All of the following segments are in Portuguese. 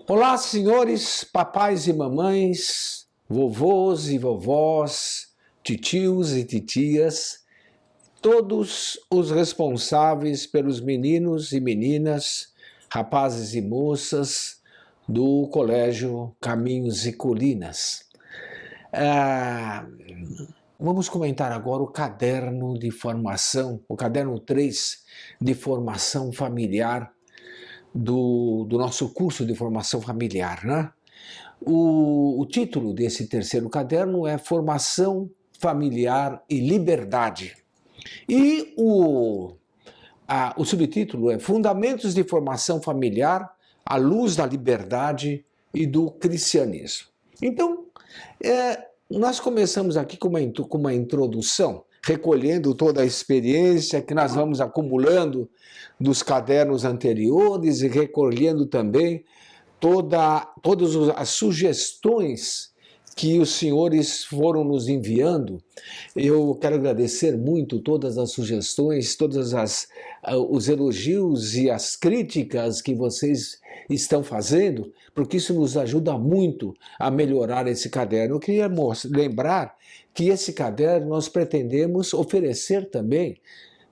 Olá, senhores, papais e mamães, vovôs e vovós, titios e titias, todos os responsáveis pelos meninos e meninas, rapazes e moças do Colégio Caminhos e Colinas. Vamos comentar agora o caderno de formação, o caderno 3 de formação familiar do nosso curso de formação familiar, né? O título desse terceiro caderno é Formação Familiar e Liberdade. E o subtítulo é Fundamentos de Formação Familiar à Luz da Liberdade e do Cristianismo. Então, nós começamos aqui com uma introdução, recolhendo toda a experiência que nós vamos acumulando dos cadernos anteriores e recolhendo também todas as sugestões que os senhores foram nos enviando. Eu quero agradecer muito todas as sugestões, todos os elogios e as críticas que vocês estão fazendo, porque isso nos ajuda muito a melhorar esse caderno. Eu queria lembrar que esse caderno nós pretendemos oferecer também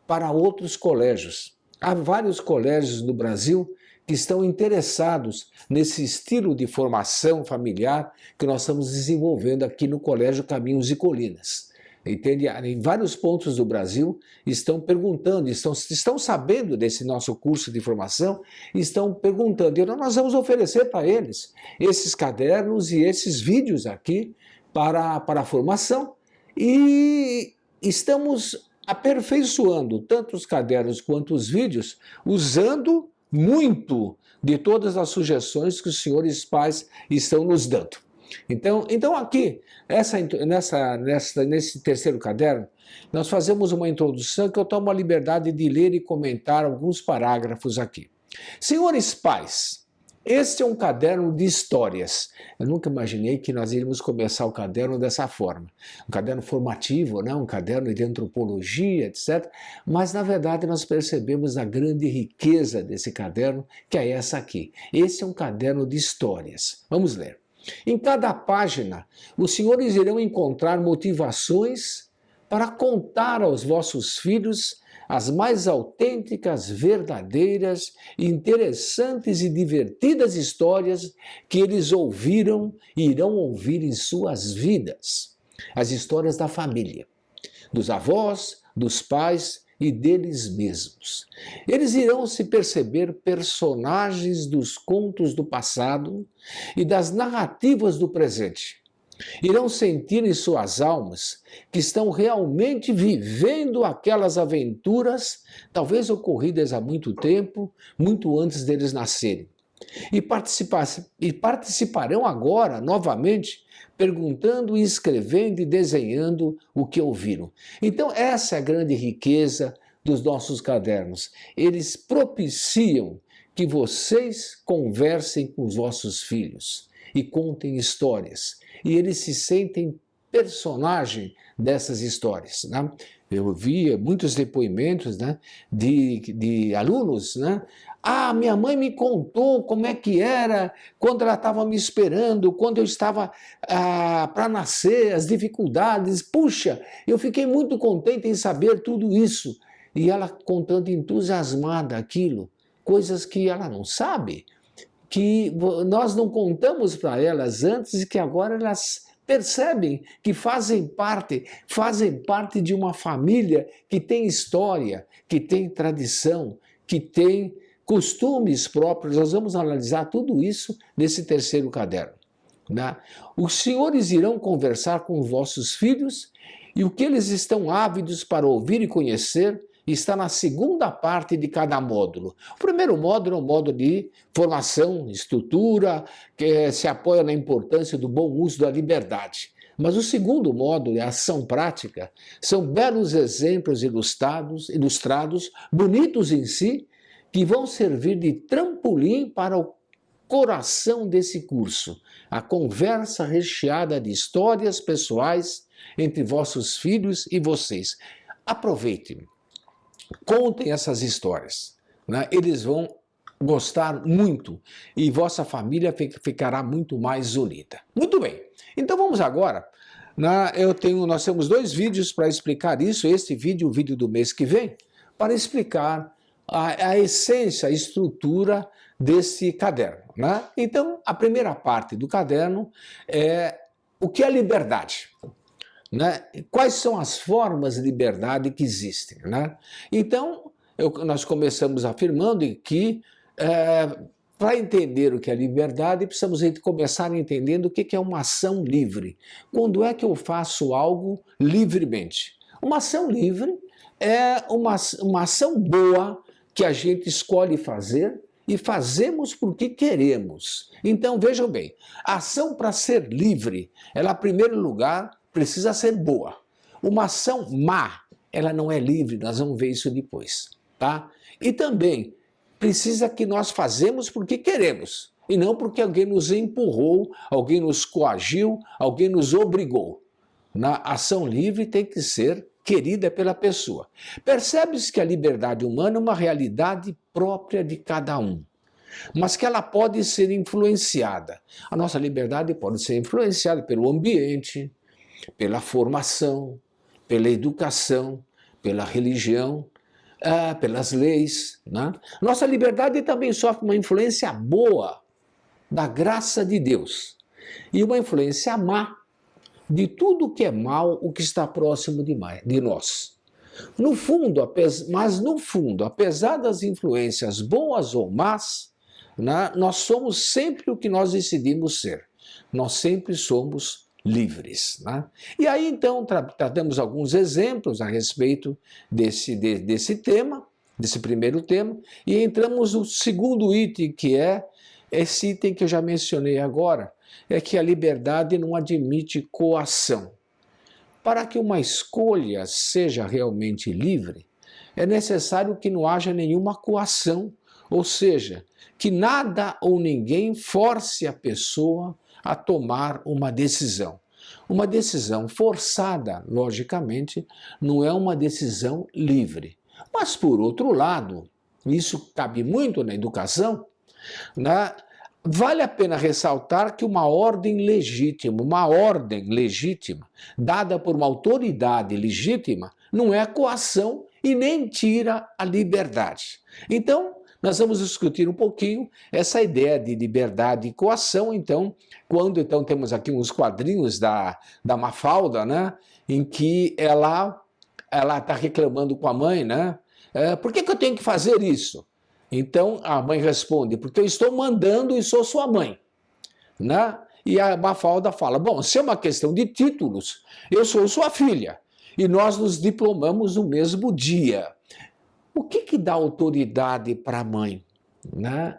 para outros colégios. Há vários colégios no Brasil que estão interessados nesse estilo de formação familiar que nós estamos desenvolvendo aqui no Colégio Caminhos e Colinas. Entende? Em vários pontos do Brasil estão perguntando, estão sabendo desse nosso curso de formação, estão perguntando. E nós vamos oferecer para eles esses cadernos e esses vídeos aqui para a formação. E estamos aperfeiçoando tanto os cadernos quanto os vídeos, usando muito de todas as sugestões que os senhores pais estão nos dando. Então aqui, nesse terceiro caderno, nós fazemos uma introdução que eu tomo a liberdade de ler e comentar alguns parágrafos aqui. Senhores pais, este é um caderno de histórias. Eu nunca imaginei que nós iríamos começar o caderno dessa forma. Um caderno formativo, né? Um caderno de antropologia, etc. Mas, na verdade, nós percebemos a grande riqueza desse caderno, que é essa aqui. Esse é um caderno de histórias. Vamos ler. Em cada página, os senhores irão encontrar motivações para contar aos vossos filhos as mais autênticas, verdadeiras, interessantes e divertidas histórias que eles ouviram e irão ouvir em suas vidas. As histórias da família, dos avós, dos pais e deles mesmos. Eles irão se perceber personagens dos contos do passado e das narrativas do presente. Irão sentir em suas almas que estão realmente vivendo aquelas aventuras, talvez ocorridas há muito tempo, muito antes deles nascerem. E participarão agora, novamente, perguntando, escrevendo e desenhando o que ouviram. Então, essa é a grande riqueza dos nossos cadernos. Eles propiciam que vocês conversem com os vossos filhos e contem histórias. E eles se sentem personagem dessas histórias, né? Eu vi muitos depoimentos, né, de alunos, né? Ah, minha mãe me contou como é que era quando ela estava me esperando, quando eu estava para nascer, as dificuldades. Puxa, eu fiquei muito contente em saber tudo isso. E ela contando entusiasmada aquilo, coisas que ela não sabe, que nós não contamos para elas antes e que agora elas percebem que fazem parte de uma família que tem história, que tem tradição, que tem costumes próprios. Nós vamos analisar tudo isso nesse terceiro caderno, né? Os senhores irão conversar com os vossos filhos e o que eles estão ávidos para ouvir e conhecer está na segunda parte de cada módulo. O primeiro módulo é um módulo de formação, estrutura, que se apoia na importância do bom uso da liberdade. Mas o segundo módulo é a ação prática. São belos exemplos ilustrados, bonitos em si, que vão servir de trampolim para o coração desse curso. A conversa recheada de histórias pessoais entre vossos filhos e vocês. Aproveitem. Contem essas histórias, né? Eles vão gostar muito e vossa família ficará muito mais unida. Muito bem, então vamos agora. Nós temos 2 vídeos para explicar isso, este vídeo, o vídeo do mês que vem, para explicar a essência, a estrutura desse caderno. Né? Então, a primeira parte do caderno é o que é liberdade. Né? Quais são as formas de liberdade que existem? Né? Então, nós começamos afirmando que para entender o que é liberdade, precisamos começar entendendo o que é uma ação livre. Quando é que eu faço algo livremente? Uma ação livre é uma ação boa que a gente escolhe fazer e fazemos porque queremos. Então, vejam bem, a ação para ser livre, ela, em primeiro lugar, precisa ser boa. Uma ação má, ela não é livre, nós vamos ver isso depois. Tá? E também, precisa que nós fazemos porque queremos, e não porque alguém nos empurrou, alguém nos coagiu, alguém nos obrigou. Na ação livre tem que ser querida pela pessoa. Percebe-se que a liberdade humana é uma realidade própria de cada um, mas que ela pode ser influenciada. A nossa liberdade pode ser influenciada pelo ambiente, pela formação, pela educação, pela religião, pelas leis. Né? Nossa liberdade também sofre uma influência boa da graça de Deus e uma influência má de tudo que é mal, o que está próximo de nós. No fundo, apesar das influências boas ou más, né, nós somos sempre o que nós decidimos ser. Nós sempre somos livres. Né? E aí, então, tratamos alguns exemplos a respeito desse tema, desse primeiro tema, e entramos no segundo item, que é esse item que eu já mencionei agora, é que a liberdade não admite coação. Para que uma escolha seja realmente livre, é necessário que não haja nenhuma coação, ou seja, que nada ou ninguém force a pessoa a tomar uma decisão. Uma decisão forçada, logicamente, não é uma decisão livre. Mas, por outro lado, isso cabe muito na educação, né? Vale a pena ressaltar que uma ordem legítima, dada por uma autoridade legítima, não é coação e nem tira a liberdade. Então, nós vamos discutir um pouquinho essa ideia de liberdade e coação, então, quando temos aqui uns quadrinhos da Mafalda, né, em que ela está reclamando com a mãe, né, por que eu tenho que fazer isso? Então a mãe responde, porque eu estou mandando e sou sua mãe. Né? E a Mafalda fala, bom, se é uma questão de títulos, eu sou sua filha e nós nos diplomamos no mesmo dia. O que dá autoridade para a mãe? Né?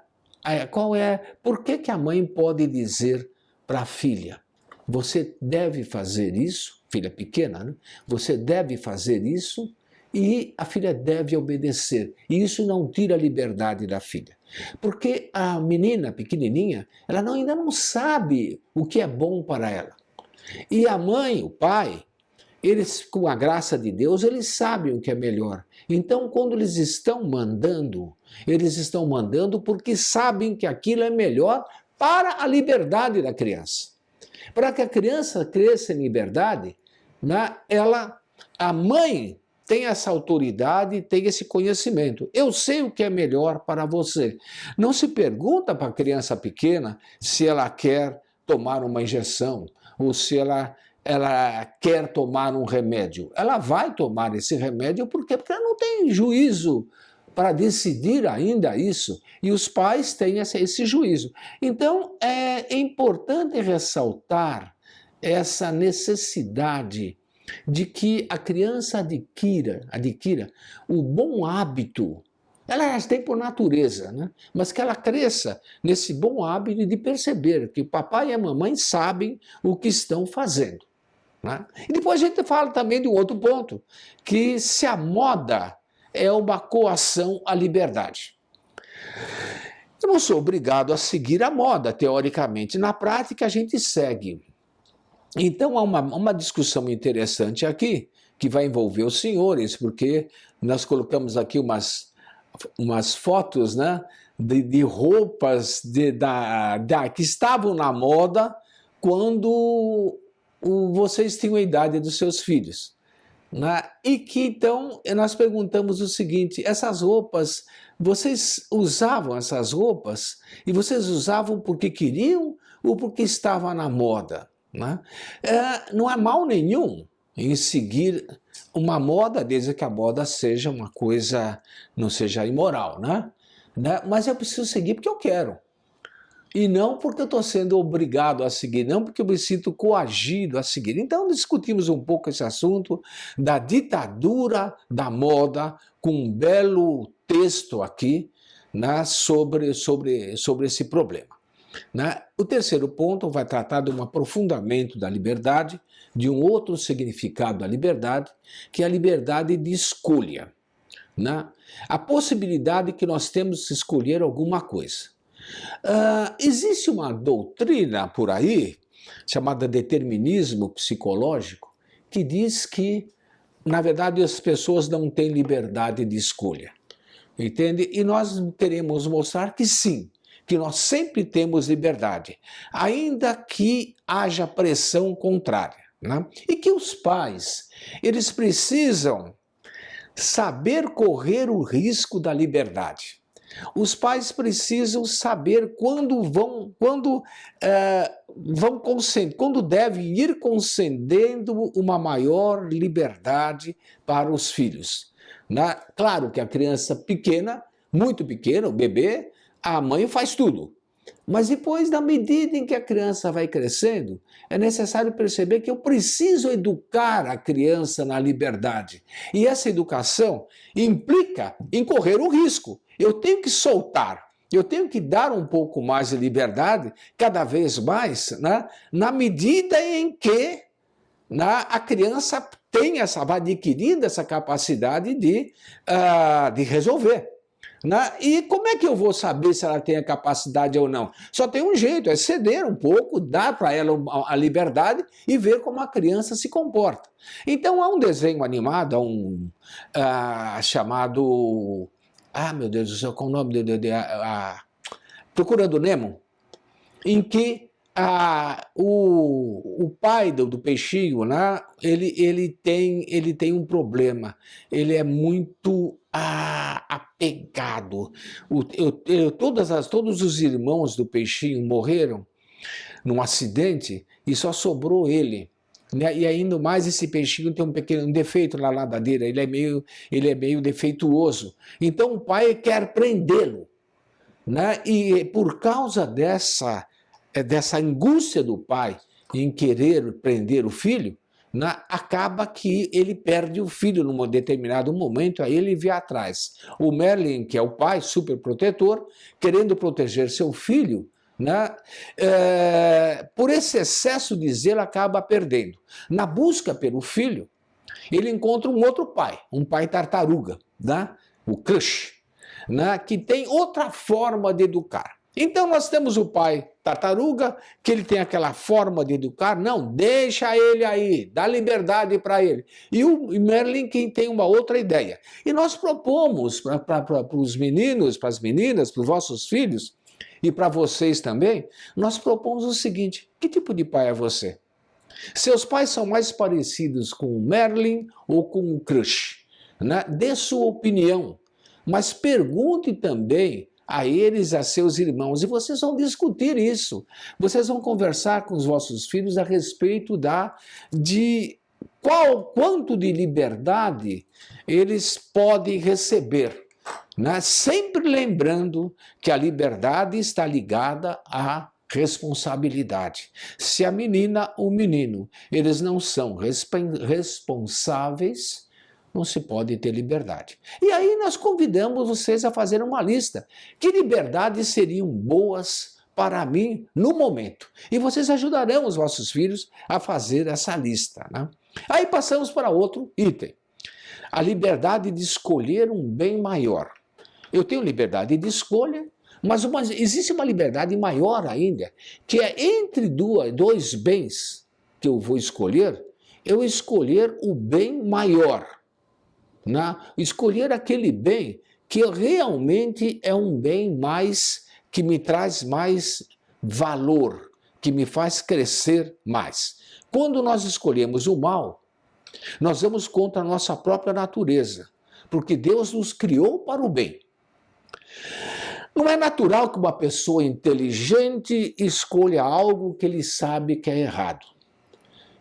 Por que a mãe pode dizer para a filha, você deve fazer isso, filha pequena, né? Você deve fazer isso, e a filha deve obedecer. E isso não tira a liberdade da filha. Porque a menina pequenininha, ela ainda não sabe o que é bom para ela. E a mãe, o pai, eles, com a graça de Deus, eles sabem o que é melhor. Então, quando eles estão mandando porque sabem que aquilo é melhor para a liberdade da criança. Para que a criança cresça em liberdade, né, a mãe tem essa autoridade, tem esse conhecimento. Eu sei o que é melhor para você. Não se pergunta para a criança pequena se ela quer tomar uma injeção ou se ela quer tomar um remédio. Ela vai tomar esse remédio porque ela não tem juízo para decidir ainda isso. E os pais têm esse juízo. Então, é importante ressaltar essa necessidade de que a criança adquira o bom hábito, ela já tem por natureza, né? Mas que ela cresça nesse bom hábito de perceber que o papai e a mamãe sabem o que estão fazendo. Né? E depois a gente fala também de um outro ponto, que se a moda é uma coação à liberdade. Eu não sou obrigado a seguir a moda, teoricamente. Na prática, a gente segue. Então, há uma discussão interessante aqui, que vai envolver os senhores, porque nós colocamos aqui umas fotos, né, de roupas que estavam na moda quando vocês tinham a idade dos seus filhos. Né? E que então nós perguntamos o seguinte: essas roupas, vocês usavam essas roupas e vocês usavam porque queriam ou porque estava na moda? Né? Não há mal nenhum em seguir uma moda, desde que a moda seja uma coisa, não seja imoral, né? Mas eu preciso seguir porque eu quero. E não porque eu estou sendo obrigado a seguir, não porque eu me sinto coagido a seguir. Então discutimos um pouco esse assunto da ditadura da moda, com um belo texto aqui, né, sobre esse problema. Né? O terceiro ponto vai tratar de um aprofundamento da liberdade, de um outro significado da liberdade, que é a liberdade de escolha. Né? A possibilidade que nós temos de escolher alguma coisa. Existe uma doutrina por aí, chamada determinismo psicológico, que diz que, na verdade, as pessoas não têm liberdade de escolha. Entende? E nós queremos mostrar que sim, que nós sempre temos liberdade, ainda que haja pressão contrária. Né? E que os pais, eles precisam saber correr o risco da liberdade. Os pais precisam saber quando devem ir concedendo uma maior liberdade para os filhos. Né? Claro que a criança pequena, muito pequena, o bebê, a mãe faz tudo. Mas depois, na medida em que a criança vai crescendo, é necessário perceber que eu preciso educar a criança na liberdade. E essa educação implica em correr o risco. Eu tenho que soltar, eu tenho que dar um pouco mais de liberdade, cada vez mais, né, na medida em que a criança vai adquirindo essa capacidade de resolver. E como é que eu vou saber se ela tem a capacidade ou não? Só tem um jeito, é ceder um pouco, dar para ela a liberdade e ver como a criança se comporta. Então há um desenho animado, chamado... meu Deus do céu, qual o nome Procurando Nemo, em que o pai do peixinho, né, ele tem um problema, ele é muito apegado. Todos os irmãos do peixinho morreram num acidente e só sobrou ele. Né? E ainda mais esse peixinho tem um defeito na nadadeira, ele é meio defeituoso. Então o pai quer prendê-lo. Né? E por causa dessa angústia do pai em querer prender o filho, né, acaba que ele perde o filho num determinado momento, aí ele vê atrás. O Merlin, que é o pai, super protetor, querendo proteger seu filho, né, por esse excesso de zelo acaba perdendo. Na busca pelo filho, ele encontra um outro pai, um pai tartaruga, né, o Crush, né, que tem outra forma de educar. Então nós temos o pai tartaruga, que ele tem aquela forma de educar, não, deixa ele aí, dá liberdade para ele. E o Merlin que tem uma outra ideia. E nós propomos para os meninos, para as meninas, para os vossos filhos, e para vocês também, nós propomos o seguinte: que tipo de pai é você? Seus pais são mais parecidos com o Merlin ou com o Crush? Né? Dê sua opinião, mas pergunte também a eles, a seus irmãos, e vocês vão discutir isso. Vocês vão conversar com os vossos filhos a respeito quanto de liberdade eles podem receber, né? Sempre lembrando que a liberdade está ligada à responsabilidade. Se a menina ou o menino, eles não são responsáveis, não se pode ter liberdade. E aí nós convidamos vocês a fazer uma lista. Que liberdades seriam boas para mim no momento? E vocês ajudarão os vossos filhos a fazer essa lista. Né? Aí passamos para outro item. A liberdade de escolher um bem maior. Eu tenho liberdade de escolha, mas existe uma liberdade maior ainda, que é entre dois bens que eu vou escolher, eu escolher o bem maior. Né? Escolher aquele bem que realmente é um bem mais, que me traz mais valor, que me faz crescer mais. Quando nós escolhemos o mal, nós vamos contra a nossa própria natureza, porque Deus nos criou para o bem. Não é natural que uma pessoa inteligente escolha algo que ele sabe que é errado,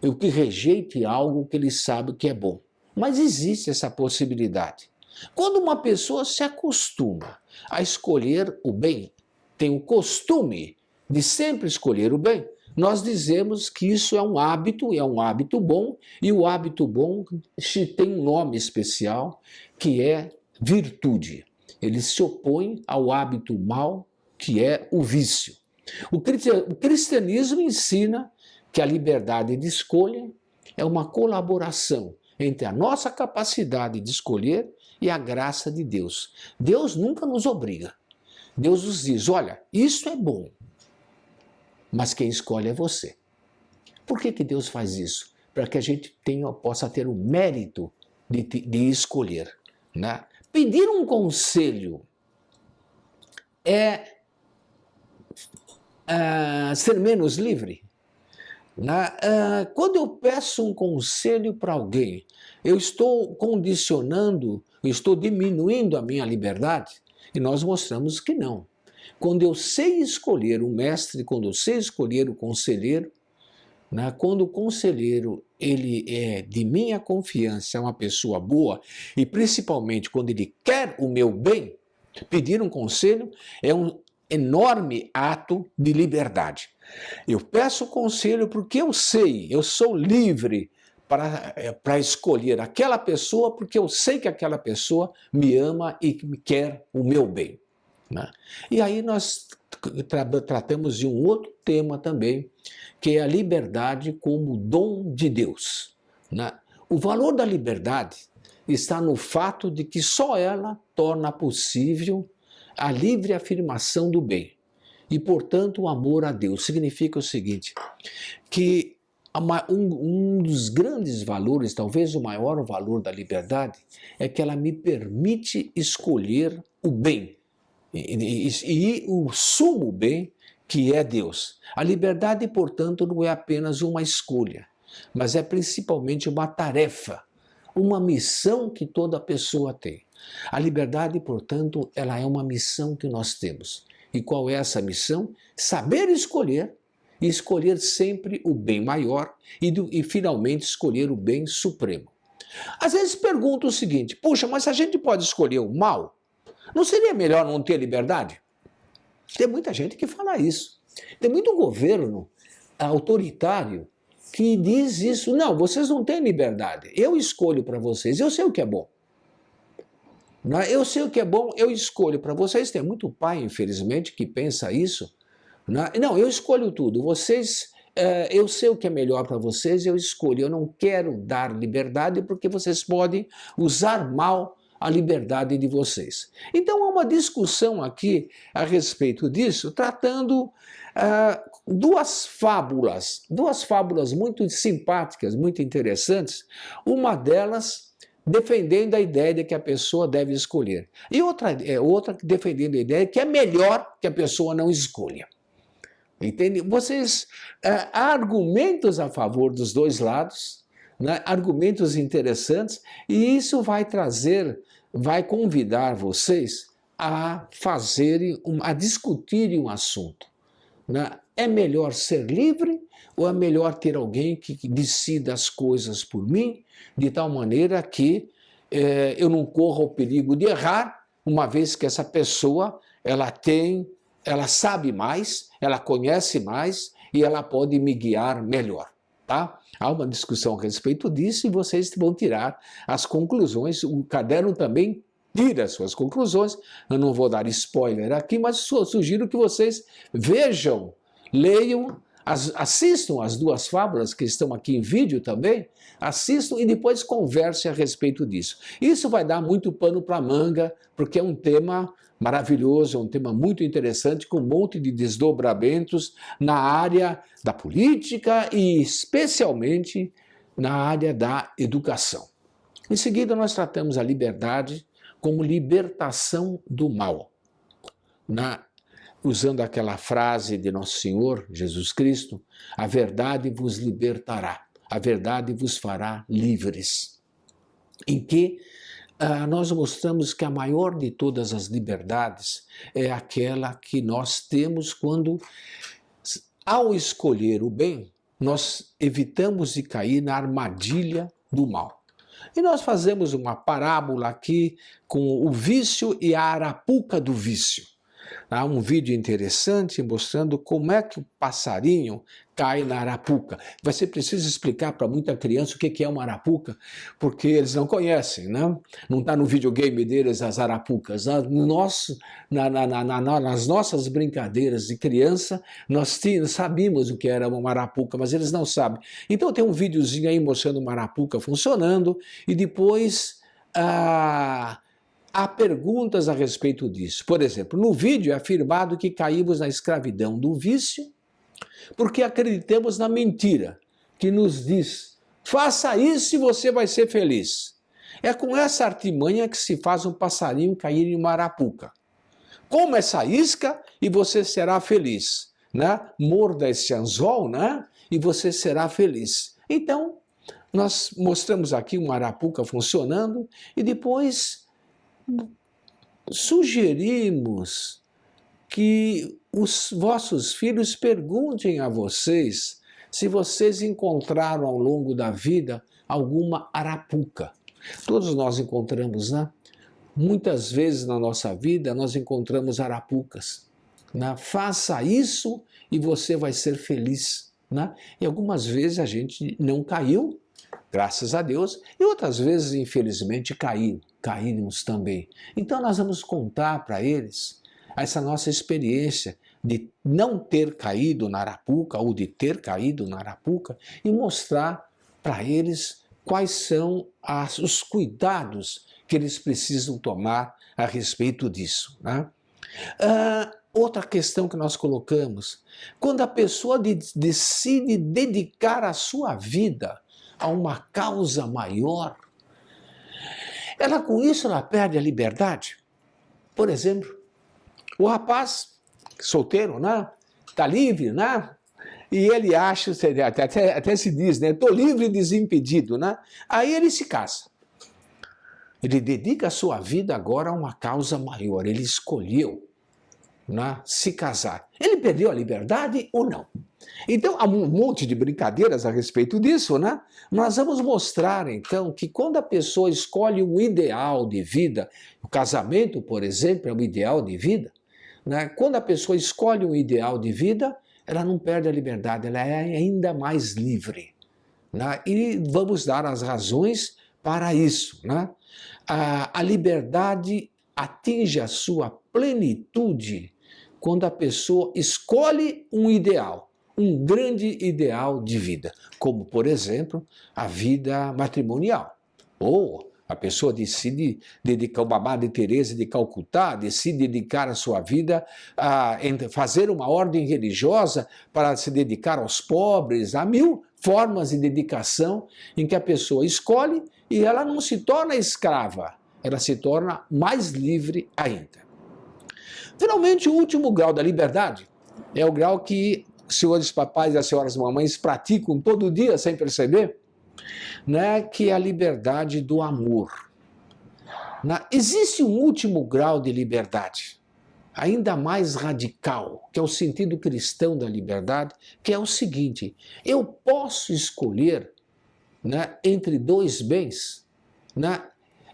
e que rejeite algo que ele sabe que é bom. Mas existe essa possibilidade. Quando uma pessoa se acostuma a escolher o bem, tem o costume de sempre escolher o bem, nós dizemos que isso é um hábito bom, e o hábito bom tem um nome especial, que é virtude. Ele se opõe ao hábito mau, que é o vício. O cristianismo ensina que a liberdade de escolha é uma colaboração entre a nossa capacidade de escolher e a graça de Deus. Deus nunca nos obriga. Deus nos diz, olha, isso é bom, mas quem escolhe é você. Por que Deus faz isso? Para que a gente possa ter o mérito de escolher, né? Pedir um conselho é ser menos livre. Quando eu peço um conselho para alguém, eu estou condicionando, eu estou diminuindo a minha liberdade, e nós mostramos que não. Quando eu sei escolher o mestre, quando eu sei escolher o conselheiro, quando o conselheiro ele é de minha confiança, é uma pessoa boa, e principalmente quando ele quer o meu bem, pedir um conselho é um enorme ato de liberdade. Eu peço conselho porque eu sei, eu sou livre para escolher aquela pessoa, porque eu sei que aquela pessoa me ama e quer o meu bem. E aí nós tratamos de um outro tema também, que é a liberdade como dom de Deus. O valor da liberdade está no fato de que só ela torna possível a livre afirmação do bem. E, portanto, o amor a Deus significa o seguinte, que um dos grandes valores, talvez o maior valor da liberdade, é que ela me permite escolher o bem. E o sumo bem, que é Deus. A liberdade, portanto, não é apenas uma escolha, mas é principalmente uma tarefa, uma missão que toda pessoa tem. A liberdade, portanto, ela é uma missão que nós temos. E qual é essa missão? Saber escolher, e escolher sempre o bem maior e finalmente escolher o bem supremo. Às vezes pergunto o seguinte, puxa, mas a gente pode escolher o mal? Não seria melhor não ter liberdade? Tem muita gente que fala isso. Tem muito governo autoritário que diz isso. Não, vocês não têm liberdade. Eu escolho para vocês. Eu sei o que é bom. Eu sei o que é bom, eu escolho para vocês. Tem muito pai, infelizmente, que pensa isso. Não, eu escolho tudo. Vocês, eu sei o que é melhor para vocês, eu escolho. Eu não quero dar liberdade porque vocês podem usar mal a liberdade de vocês. Então há uma discussão aqui a respeito disso, tratando duas fábulas muito simpáticas, muito interessantes. Uma delas defendendo a ideia de que a pessoa deve escolher. E outra defendendo a ideia de que é melhor que a pessoa não escolha. Entende? Há argumentos a favor dos dois lados, argumentos interessantes, e isso vai convidar vocês a discutirem um assunto. É melhor ser livre ou é melhor ter alguém que decida as coisas por mim, de tal maneira que eu não corra o perigo de errar, uma vez que essa pessoa ela sabe mais, ela conhece mais e ela pode me guiar melhor. Tá? Há uma discussão a respeito disso e vocês vão tirar as conclusões. O caderno também tira as suas conclusões. Eu não vou dar spoiler aqui, mas sugiro que vocês vejam, leiam, assistam as duas fábulas que estão aqui em vídeo também, assistam e depois conversem a respeito disso. Isso vai dar muito pano para manga, porque é um tema maravilhoso, é um tema muito interessante, com um monte de desdobramentos na área da política e especialmente na área da educação. Em seguida, nós tratamos a liberdade como libertação do mal. Usando aquela frase de Nosso Senhor Jesus Cristo, a verdade vos libertará, a verdade vos fará livres. Em que nós mostramos que a maior de todas as liberdades é aquela que nós temos quando, ao escolher o bem, nós evitamos de cair na armadilha do mal. E nós fazemos uma parábola aqui com o vício e a arapuca do vício. Há um vídeo interessante mostrando como é que o passarinho cai na arapuca. Vai ser preciso explicar para muita criança o que é uma arapuca, porque eles não conhecem, né? Não está no videogame deles as arapucas. Nas nossas brincadeiras de criança, nós sabíamos o que era uma arapuca, mas eles não sabem. Então tem um videozinho aí mostrando uma arapuca funcionando e depois há perguntas a respeito disso. Por exemplo, no vídeo é afirmado que caímos na escravidão do vício porque acreditamos na mentira que nos diz: faça isso e você vai ser feliz. É com essa artimanha que se faz um passarinho cair em uma arapuca. Coma essa isca e você será feliz. Né? Morda esse anzol, né? E você será feliz. Então, nós mostramos aqui uma arapuca funcionando e depois sugerimos que os vossos filhos perguntem a vocês se vocês encontraram ao longo da vida alguma arapuca. Todos nós encontramos, né? Muitas vezes na nossa vida nós encontramos arapucas. Né? Faça isso e você vai ser feliz. Né? E algumas vezes a gente não caiu, graças a Deus, e outras vezes, infelizmente, caímos também. Então nós vamos contar para eles essa nossa experiência de não ter caído na arapuca ou de ter caído na arapuca e mostrar para eles quais são os cuidados que eles precisam tomar a respeito disso. Né? Outra questão que nós colocamos, quando a pessoa decide dedicar a sua vida a uma causa maior, com isso ela perde a liberdade. Por exemplo, o rapaz solteiro, né? Está livre, né? E ele acha, até se diz, né? Estou livre e desimpedido, né? Aí ele se casa. Ele dedica a sua vida agora a uma causa maior. Ele escolheu, né, se casar. Ele perdeu a liberdade ou não? Então, há um monte de brincadeiras a respeito disso, né? Nós vamos mostrar, então, que quando a pessoa escolhe um ideal de vida, o casamento, por exemplo, é um ideal de vida, né? Quando a pessoa escolhe um ideal de vida, ela não perde a liberdade, ela é ainda mais livre. Né? E vamos dar as razões para isso. Né? A liberdade atinge a sua plenitude quando a pessoa escolhe um ideal, um grande ideal de vida, como, por exemplo, a vida matrimonial. Ou a pessoa decide dedicar, o Babá de Teresa de Calcutá, decide dedicar a sua vida a fazer uma ordem religiosa para se dedicar aos pobres, há 1000 formas de dedicação em que a pessoa escolhe e ela não se torna escrava, ela se torna mais livre ainda. Finalmente, o último grau da liberdade é o grau que os senhores papais e as senhoras mamães praticam todo dia sem perceber, né, que é a liberdade do amor. Existe um último grau de liberdade, ainda mais radical, que é o sentido cristão da liberdade, que é o seguinte: eu posso escolher, né, entre dois bens, né,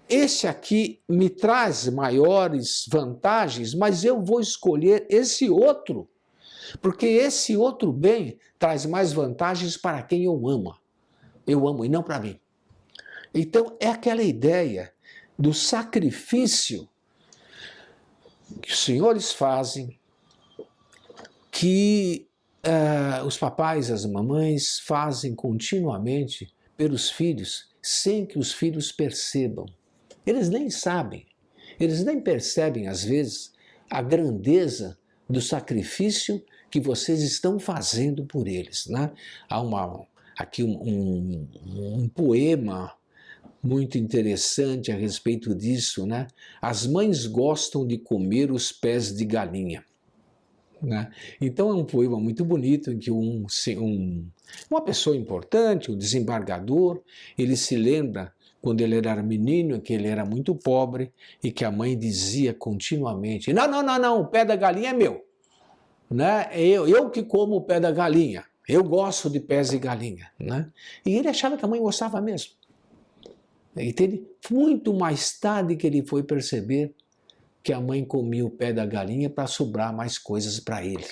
esse aqui me traz maiores vantagens, mas eu vou escolher esse outro, porque esse outro bem traz mais vantagens para quem eu amo. Eu amo e não para mim. Então é aquela ideia do sacrifício que os senhores fazem, que os papais, as mamães fazem continuamente pelos filhos, sem que os filhos percebam. Eles nem sabem, eles nem percebem às vezes a grandeza do sacrifício que vocês estão fazendo por eles. Né? Há aqui um poema muito interessante a respeito disso, né? As mães gostam de comer os pés de galinha, né? Então é um poema muito bonito em que uma pessoa importante, um desembargador, ele se lembra quando ele era menino que ele era muito pobre e que a mãe dizia continuamente: não, não, não, não, o pé da galinha é meu, né? Eu que como o pé da galinha, eu gosto de pés de galinha, né? E ele achava que a mãe gostava mesmo. Entende? Muito mais tarde que ele foi perceber que a mãe comia o pé da galinha para sobrar mais coisas para ele,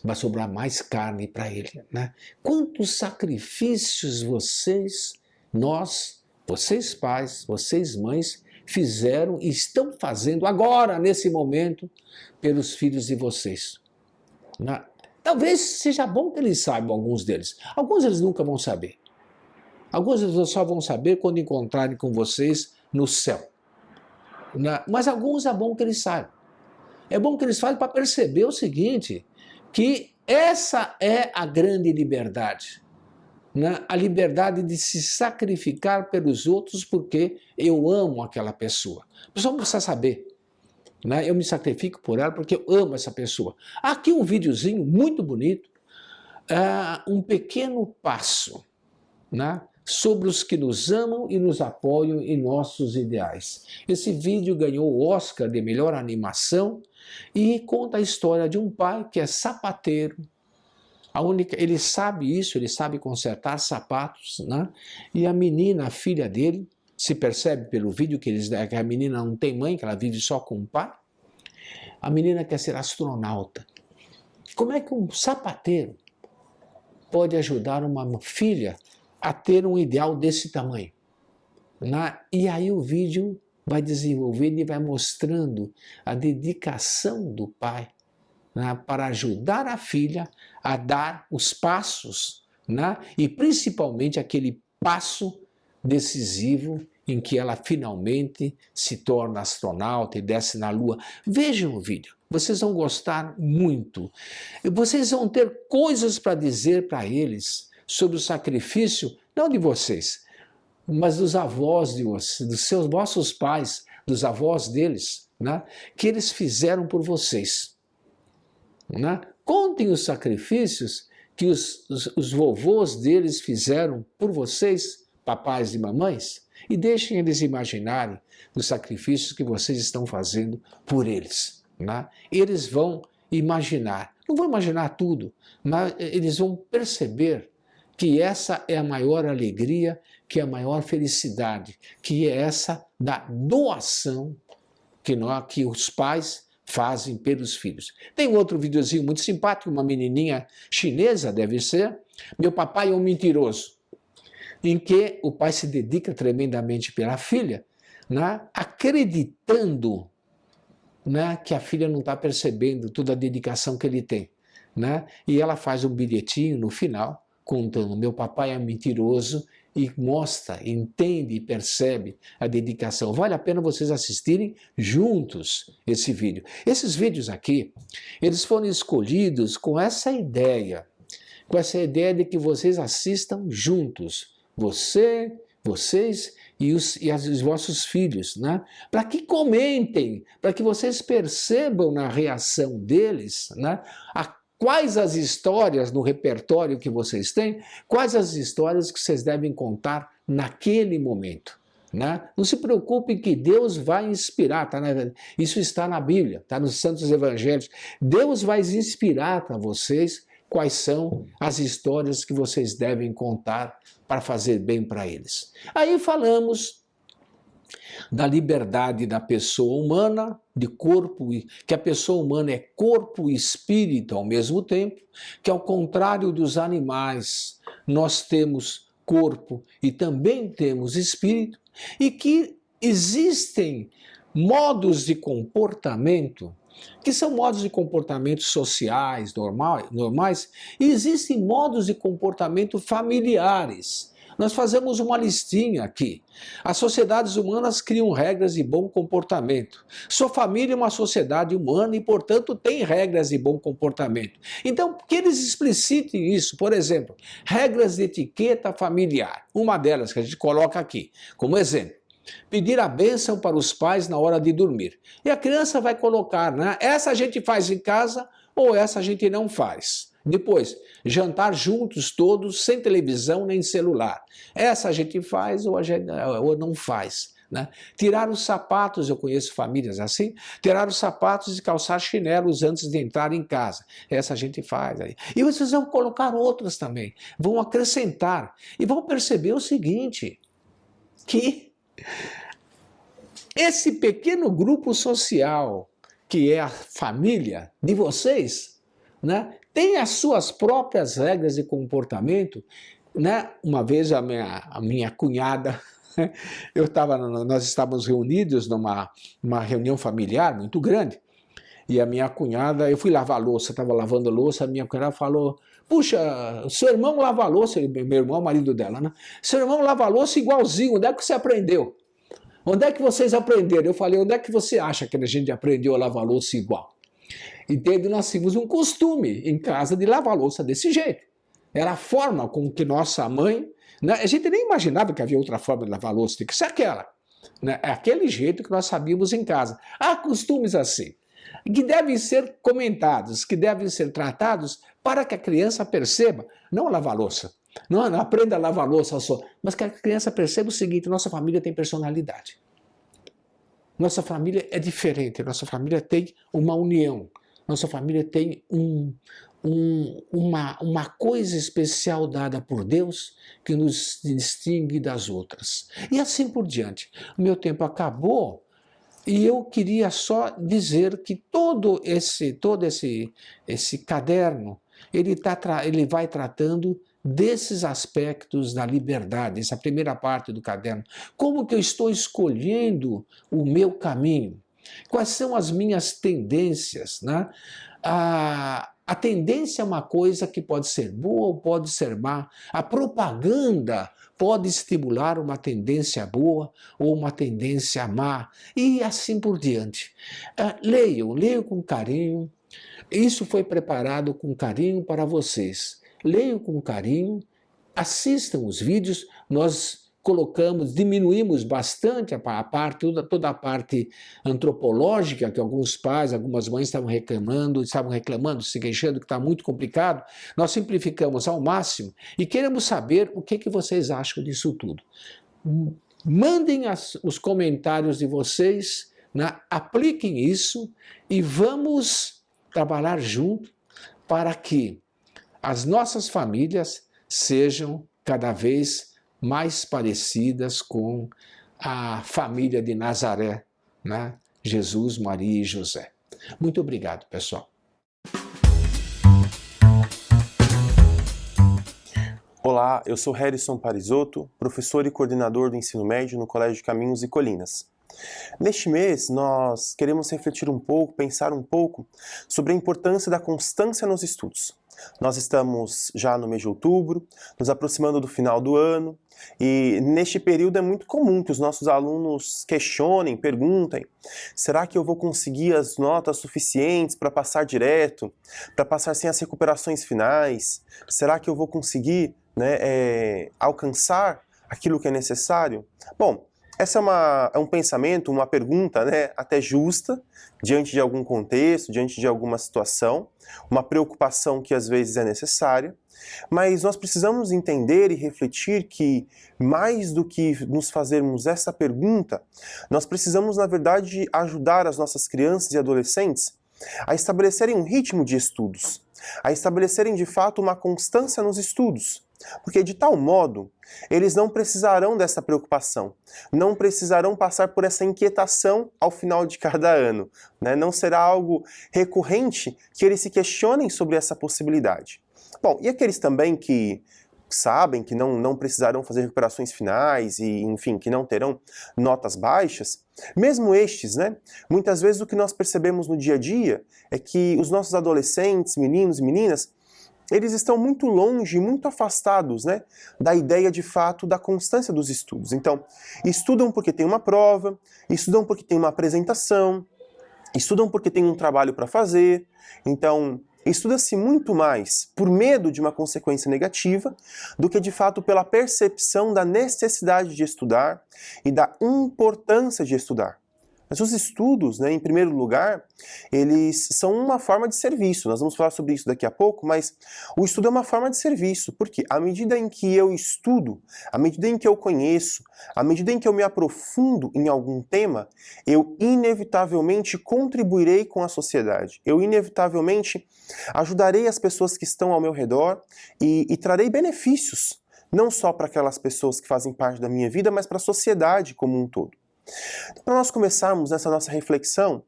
para sobrar mais carne para ele, né? Quantos sacrifícios vocês pais, vocês mães, fizeram e estão fazendo agora, nesse momento, pelos filhos de vocês, né? Talvez seja bom que eles saibam, alguns deles. Alguns eles nunca vão saber. Alguns eles só vão saber quando encontrarem com vocês no céu. Mas alguns é bom que eles saibam. É bom que eles façam para perceber o seguinte, que essa é a grande liberdade. Né? A liberdade de se sacrificar pelos outros porque eu amo aquela pessoa. A pessoa não precisa saber. Né? Eu me sacrifico por ela porque eu amo essa pessoa. Aqui um videozinho muito bonito, um pequeno passo, né? Sobre os que nos amam e nos apoiam em nossos ideais. Esse vídeo ganhou o Oscar de melhor animação e conta a história de um pai que é sapateiro. Ele sabe isso, ele sabe consertar sapatos, né? E a menina, a filha dele, se percebe pelo vídeo que a menina não tem mãe, que ela vive só com o pai. A menina quer ser astronauta. Como é que um sapateiro pode ajudar uma filha a ter um ideal desse tamanho? E aí o vídeo vai desenvolvendo e vai mostrando a dedicação do pai, né, para ajudar a filha a dar os passos, né, e principalmente aquele passo decisivo em que ela finalmente se torna astronauta e desce na Lua. Vejam o vídeo, vocês vão gostar muito. Vocês vão ter coisas para dizer para eles sobre o sacrifício, não de vocês, mas dos avós de vocês, dos vossos pais, dos avós deles, né, que eles fizeram por vocês. Né? Contem os sacrifícios que os vovôs deles fizeram por vocês, papais e mamães, e deixem eles imaginarem os sacrifícios que vocês estão fazendo por eles. Né? Eles vão imaginar, não vão imaginar tudo, mas eles vão perceber que essa é a maior alegria, que é a maior felicidade, que é essa da doação que os pais fazem pelos filhos. Tem um outro videozinho muito simpático, uma menininha chinesa, deve ser, Meu Papai é um Mentiroso, em que o pai se dedica tremendamente pela filha, né, acreditando, né, que a filha não está percebendo toda a dedicação que ele tem. Né, e ela faz um bilhetinho no final, contando: meu papai é mentiroso, e mostra, entende e percebe a dedicação. Vale a pena vocês assistirem juntos esse vídeo. Esses vídeos aqui, eles foram escolhidos com essa ideia de que vocês assistam juntos. Vocês e os vossos filhos, né? Para que comentem, para que vocês percebam na reação deles, né, quais as histórias no repertório que vocês têm, quais as histórias que vocês devem contar naquele momento. Né? Não se preocupe que Deus vai inspirar, isso está na Bíblia, está nos Santos Evangelhos. Deus vai inspirar para vocês quais são as histórias que vocês devem contar para fazer bem para eles. Aí falamos da liberdade da pessoa humana, de corpo, que a pessoa humana é corpo e espírito ao mesmo tempo, que ao contrário dos animais, nós temos corpo e também temos espírito, e que existem modos de comportamento, que são modos de comportamento sociais, normais, e existem modos de comportamento familiares, Nós fazemos uma listinha aqui. As sociedades humanas criam regras de bom comportamento. Sua família é uma sociedade humana e, portanto, tem regras de bom comportamento. Então, que eles explicitem isso. Por exemplo, regras de etiqueta familiar. Uma delas que a gente coloca aqui como exemplo. Pedir a bênção para os pais na hora de dormir. E a criança vai colocar, né? Essa a gente faz em casa ou essa a gente não faz. Depois, jantar juntos todos, sem televisão nem celular. Essa a gente faz ou não faz. Né? Tirar os sapatos, eu conheço famílias assim, tirar os sapatos e calçar chinelos antes de entrar em casa. Essa a gente faz. Aí. E vocês vão colocar outras também, vão acrescentar e vão perceber o seguinte, que esse pequeno grupo social, que é a família de vocês, né, tem as suas próprias regras de comportamento. Né? Uma vez a minha cunhada, nós estávamos reunidos numa reunião familiar muito grande, e a minha cunhada, eu fui lavar a louça, estava lavando a louça, a minha cunhada falou, puxa, seu irmão lava a louça, meu irmão, o marido dela, né? Seu irmão lava a louça igualzinho, onde é que você aprendeu? Onde é que vocês aprenderam? Eu falei, onde é que você acha que a gente aprendeu a lavar a louça igual? Entende? Nós tínhamos um costume em casa de lavar a louça desse jeito. Era a forma com que nossa mãe... Né? A gente nem imaginava que havia outra forma de lavar a louça, tem que ser aquela. Né? É aquele jeito que nós sabíamos em casa. Há costumes assim, que devem ser comentados, que devem ser tratados para que a criança perceba, não lavar a louça, não aprenda a lavar a louça só, mas que a criança perceba o seguinte, nossa família tem personalidade. Nossa família é diferente, nossa família tem uma união, nossa família tem uma coisa especial dada por Deus que nos distingue das outras. E assim por diante. O meu tempo acabou e eu queria só dizer que todo esse caderno, ele vai tratando desses aspectos da liberdade, essa primeira parte do caderno. Como que eu estou escolhendo o meu caminho? Quais são as minhas tendências, né? A tendência é uma coisa que pode ser boa ou pode ser má. A propaganda pode estimular uma tendência boa ou uma tendência má. E assim por diante. Leiam com carinho. Isso foi preparado com carinho para vocês. Leiam com carinho, assistam os vídeos. Nós diminuímos bastante toda a parte antropológica que alguns pais, algumas mães estavam reclamando, se queixando que está muito complicado. Nós simplificamos ao máximo e queremos saber o que vocês acham disso tudo. Mandem os comentários de vocês, né? Apliquem isso e vamos trabalhar junto para que as nossas famílias sejam cada vez mais parecidas com a família de Nazaré, né? Jesus, Maria e José. Muito obrigado, pessoal. Olá, eu sou Harrison Parisotto, professor e coordenador do ensino médio no Colégio Caminhos e Colinas. Neste mês, nós queremos refletir um pouco, pensar um pouco sobre a importância da constância nos estudos. Nós estamos já no mês de outubro, nos aproximando do final do ano, e neste período é muito comum que os nossos alunos questionem, perguntem: será que eu vou conseguir as notas suficientes para passar direto, para passar sem as recuperações finais? Será que eu vou conseguir, alcançar aquilo que é necessário? Bom, essa é um pensamento, uma pergunta, até justa, diante de algum contexto, diante de alguma situação, uma preocupação que às vezes é necessária, mas nós precisamos entender e refletir que, mais do que nos fazermos essa pergunta, nós precisamos, na verdade, ajudar as nossas crianças e adolescentes a estabelecerem um ritmo de estudos, a estabelecerem, de fato, uma constância nos estudos. Porque, de tal modo, eles não precisarão dessa preocupação, não precisarão passar por essa inquietação ao final de cada ano. Não será algo recorrente que eles se questionem sobre essa possibilidade. Bom, e aqueles também que sabem que não precisarão fazer recuperações finais e, enfim, que não terão notas baixas, mesmo estes, muitas vezes o que nós percebemos no dia a dia é que os nossos adolescentes, meninos e meninas, eles estão muito longe, muito afastados, né, da ideia de fato da constância dos estudos. Então, estudam porque tem uma prova, estudam porque tem uma apresentação, estudam porque tem um trabalho para fazer. Então, estuda-se muito mais por medo de uma consequência negativa do que de fato pela percepção da necessidade de estudar e da importância de estudar. Mas os estudos, né, em primeiro lugar, eles são uma forma de serviço. Nós vamos falar sobre isso daqui a pouco, mas o estudo é uma forma de serviço, porque à medida em que eu estudo, à medida em que eu conheço, à medida em que eu me aprofundo em algum tema, eu inevitavelmente contribuirei com a sociedade. Eu inevitavelmente ajudarei as pessoas que estão ao meu redor e trarei benefícios, não só para aquelas pessoas que fazem parte da minha vida, mas para a sociedade como um todo. Para nós começarmos essa nossa reflexão,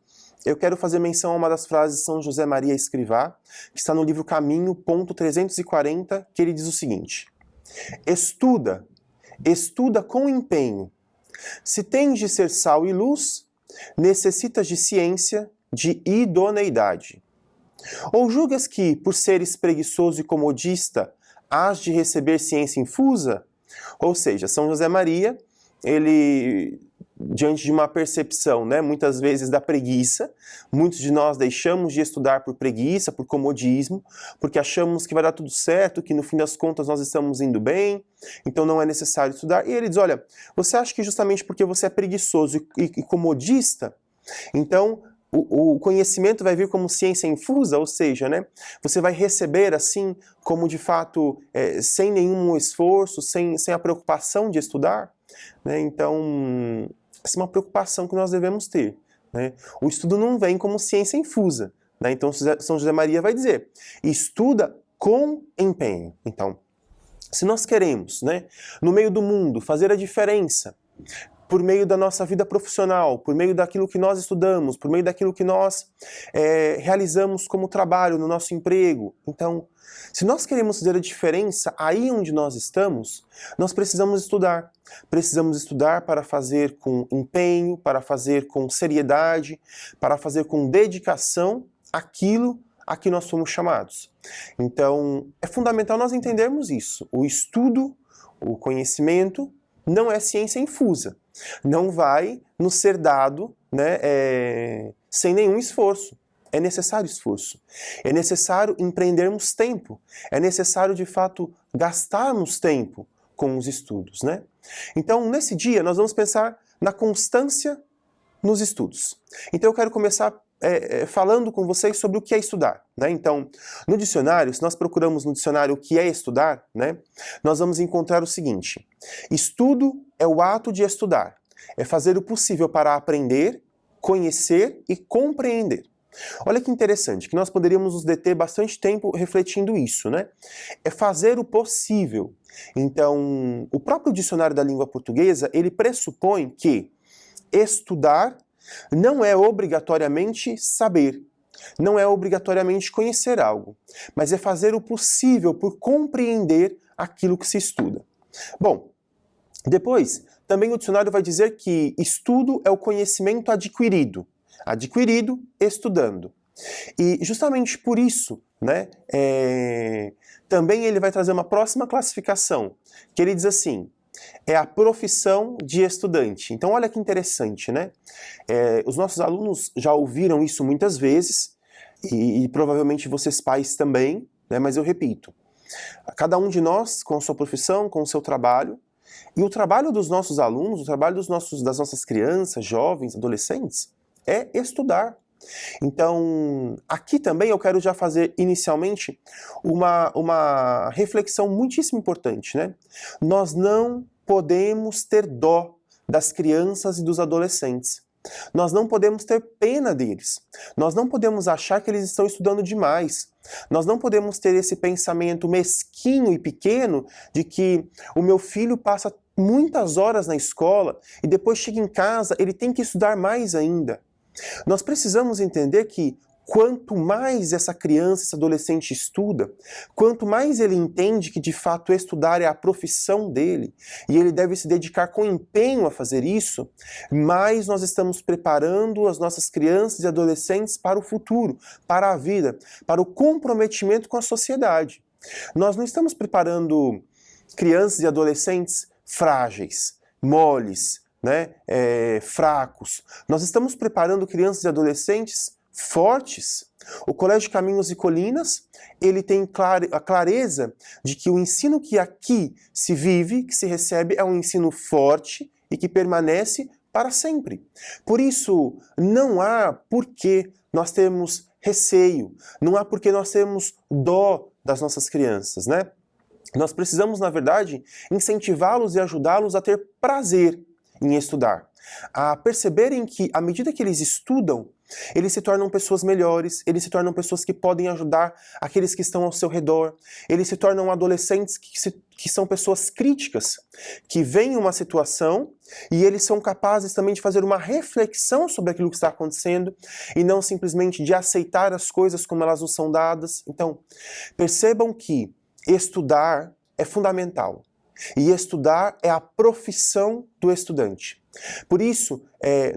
eu quero fazer menção a uma das frases de São José Maria Escrivá, que está no livro Caminho, ponto 340, que ele diz o seguinte: estuda, estuda com empenho. Se tens de ser sal e luz, necessitas de ciência, de idoneidade. Ou julgas que, por seres preguiçoso e comodista, hás de receber ciência infusa? Ou seja, São José Maria, ele, diante de uma percepção, né, muitas vezes da preguiça, muitos de nós deixamos de estudar por preguiça, por comodismo, porque achamos que vai dar tudo certo, que no fim das contas nós estamos indo bem, então não é necessário estudar. E ele diz, olha, você acha que justamente porque você é preguiçoso e comodista, então o conhecimento vai vir como ciência infusa, ou seja, né, você vai receber assim, como de fato, sem nenhum esforço, sem a preocupação de estudar? Né? Então, essa é uma preocupação que nós devemos ter. Né? O estudo não vem como ciência infusa. Né? Então, São José Maria vai dizer, estuda com empenho. Então, se nós queremos, né, no meio do mundo, fazer a diferença, por meio da nossa vida profissional, por meio daquilo que nós estudamos, por meio daquilo que nós realizamos como trabalho no nosso emprego. Então, se nós queremos fazer a diferença aí onde nós estamos, nós precisamos estudar. Precisamos estudar para fazer com empenho, para fazer com seriedade, para fazer com dedicação aquilo a que nós somos chamados. Então, é fundamental nós entendermos isso. O estudo, o conhecimento, não é ciência infusa. Não vai nos ser dado, né, sem nenhum esforço. É necessário esforço. É necessário empreendermos tempo. É necessário, de fato, gastarmos tempo com os estudos, né? Então, nesse dia, nós vamos pensar na constância nos estudos. Então, eu quero começar falando com vocês sobre o que é estudar. Né? Então, no dicionário, se nós procuramos no dicionário o que é estudar, né, nós vamos encontrar o seguinte: estudo é o ato de estudar. É fazer o possível para aprender, conhecer e compreender. Olha que interessante, que nós poderíamos nos deter bastante tempo refletindo isso, né? É fazer o possível. Então, o próprio dicionário da língua portuguesa, ele pressupõe que estudar não é obrigatoriamente saber, não é obrigatoriamente conhecer algo, mas é fazer o possível por compreender aquilo que se estuda. Bom, depois, também o dicionário vai dizer que estudo é o conhecimento adquirido. Adquirido estudando. E justamente por isso, né, também ele vai trazer uma próxima classificação, que ele diz assim, é a profissão de estudante. Então olha que interessante, né? Os nossos alunos já ouviram isso muitas vezes, e provavelmente vocês pais também, né, mas eu repito, cada um de nós com a sua profissão, com o seu trabalho, e o trabalho dos nossos alunos, o trabalho das nossas crianças, jovens, adolescentes, é estudar. Então, aqui também eu quero já fazer inicialmente uma reflexão muitíssimo importante, né? Nós não podemos ter dó das crianças e dos adolescentes. Nós não podemos ter pena deles. Nós não podemos achar que eles estão estudando demais. Nós não podemos ter esse pensamento mesquinho e pequeno de que o meu filho passa muitas horas na escola e depois chega em casa, ele tem que estudar mais ainda. Nós precisamos entender que quanto mais essa criança, esse adolescente estuda, quanto mais ele entende que de fato estudar é a profissão dele e ele deve se dedicar com empenho a fazer isso, mais nós estamos preparando as nossas crianças e adolescentes para o futuro, para a vida, para o comprometimento com a sociedade. Nós não estamos preparando crianças e adolescentes frágeis, moles, né, fracos. Nós estamos preparando crianças e adolescentes fortes. O Colégio Caminhos e Colinas, ele tem a clareza de que o ensino que aqui se vive, que se recebe, é um ensino forte e que permanece para sempre. Por isso, não há por que nós termos receio, não há por que nós termos dó das nossas crianças, né? Nós precisamos, na verdade, incentivá-los e ajudá-los a ter prazer em estudar, a perceberem que, à medida que eles estudam, eles se tornam pessoas melhores, eles se tornam pessoas que podem ajudar aqueles que estão ao seu redor, eles se tornam adolescentes que são pessoas críticas, que veem uma situação e eles são capazes também de fazer uma reflexão sobre aquilo que está acontecendo e não simplesmente de aceitar as coisas como elas nos são dadas. Então, percebam que estudar é fundamental. E estudar é a profissão do estudante. Por isso,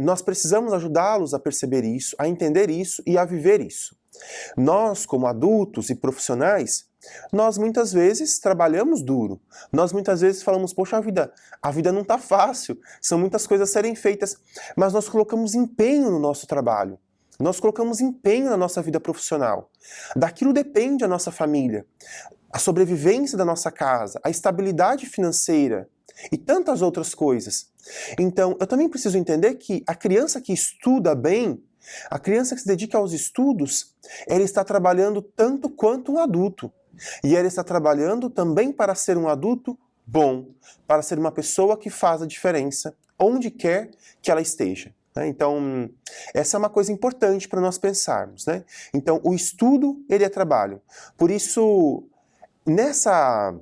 nós precisamos ajudá-los a perceber isso, a entender isso e a viver isso. Nós, como adultos e profissionais, nós muitas vezes trabalhamos duro. Nós muitas vezes falamos, poxa, a vida não está fácil, são muitas coisas a serem feitas, mas nós colocamos empenho no nosso trabalho. Nós colocamos empenho na nossa vida profissional. Daquilo depende a nossa família, a sobrevivência da nossa casa, a estabilidade financeira e tantas outras coisas. Então, eu também preciso entender que a criança que estuda bem, a criança que se dedica aos estudos, ela está trabalhando tanto quanto um adulto. E ela está trabalhando também para ser um adulto bom, para ser uma pessoa que faz a diferença onde quer que ela esteja. Então, essa é uma coisa importante para nós pensarmos, né? Então, o estudo, ele é trabalho. Por isso, nessa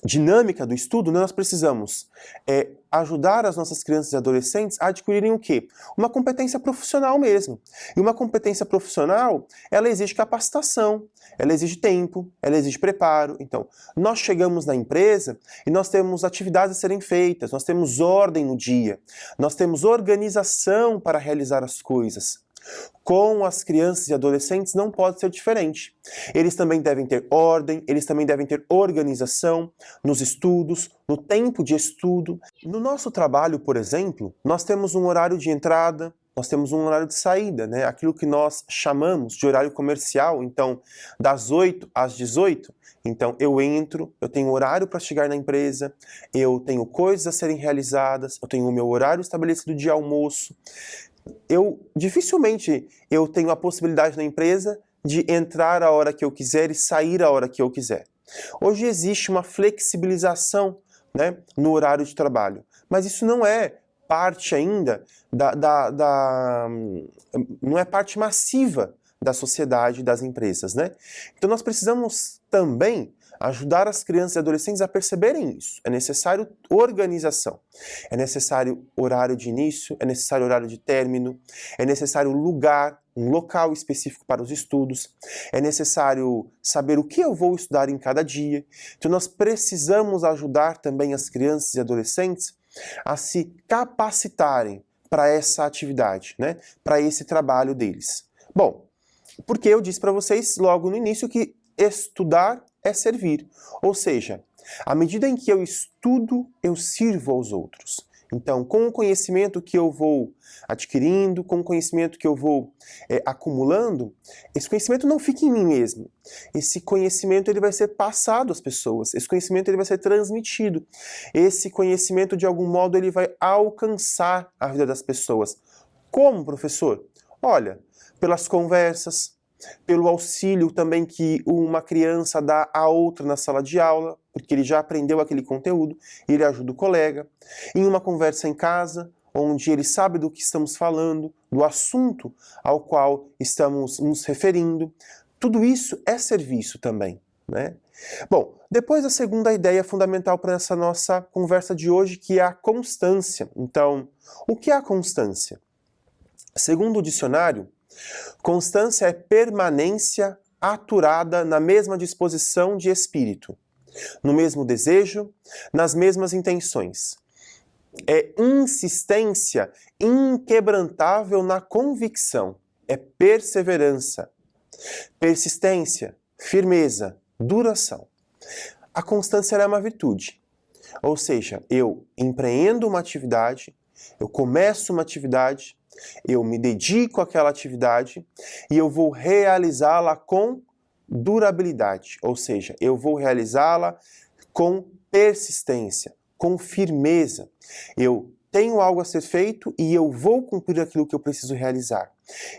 dinâmica do estudo, nós precisamos ajudar as nossas crianças e adolescentes a adquirirem o quê? Uma competência profissional mesmo. E uma competência profissional, ela exige capacitação, ela exige tempo, ela exige preparo. Então, nós chegamos na empresa e nós temos atividades a serem feitas, nós temos ordem no dia, nós temos organização para realizar as coisas. Com as crianças e adolescentes não pode ser diferente. Eles também devem ter ordem, eles também devem ter organização nos estudos, no tempo de estudo. No nosso trabalho, por exemplo, nós temos um horário de entrada, nós temos um horário de saída, né? Aquilo que nós chamamos de horário comercial, então das 8 às 18. Então eu entro, eu tenho horário para chegar na empresa, eu tenho coisas a serem realizadas, eu tenho o meu horário estabelecido de almoço. Dificilmente eu tenho a possibilidade na empresa de entrar a hora que eu quiser e sair a hora que eu quiser. Hoje existe uma flexibilização, né, no horário de trabalho, mas isso não é parte ainda não é parte massiva da sociedade, das empresas, né? Então nós precisamos também ajudar as crianças e adolescentes a perceberem isso. É necessário organização, é necessário horário de início, é necessário horário de término, é necessário lugar, um local específico para os estudos, é necessário saber o que eu vou estudar em cada dia. Então nós precisamos ajudar também as crianças e adolescentes a se capacitarem para essa atividade, né? Para esse trabalho deles. Bom, porque eu disse para vocês logo no início que estudar é servir. Ou seja, à medida em que eu estudo, eu sirvo aos outros. Então, com o conhecimento que eu vou adquirindo, com o conhecimento que eu vou acumulando, esse conhecimento não fica em mim mesmo. Esse conhecimento ele vai ser passado às pessoas, esse conhecimento ele vai ser transmitido. Esse conhecimento, de algum modo, ele vai alcançar a vida das pessoas. Como, professor? Olha, pelas conversas, pelo auxílio também que uma criança dá a outra na sala de aula, porque ele já aprendeu aquele conteúdo, e ele ajuda o colega. Em uma conversa em casa, onde ele sabe do que estamos falando, do assunto ao qual estamos nos referindo. Tudo isso é serviço também, né? Bom, depois a segunda ideia fundamental para essa nossa conversa de hoje, que é a constância. Então, o que é a constância? Segundo o dicionário, constância é permanência aturada na mesma disposição de espírito, no mesmo desejo, nas mesmas intenções. É insistência inquebrantável na convicção, é perseverança, persistência, firmeza, duração. A constância ela é uma virtude. Ou seja, eu empreendo uma atividade, eu começo uma atividade, eu me dedico àquela atividade e eu vou realizá-la com durabilidade. Ou seja, eu vou realizá-la com persistência, com firmeza. Eu tenho algo a ser feito e eu vou cumprir aquilo que eu preciso realizar.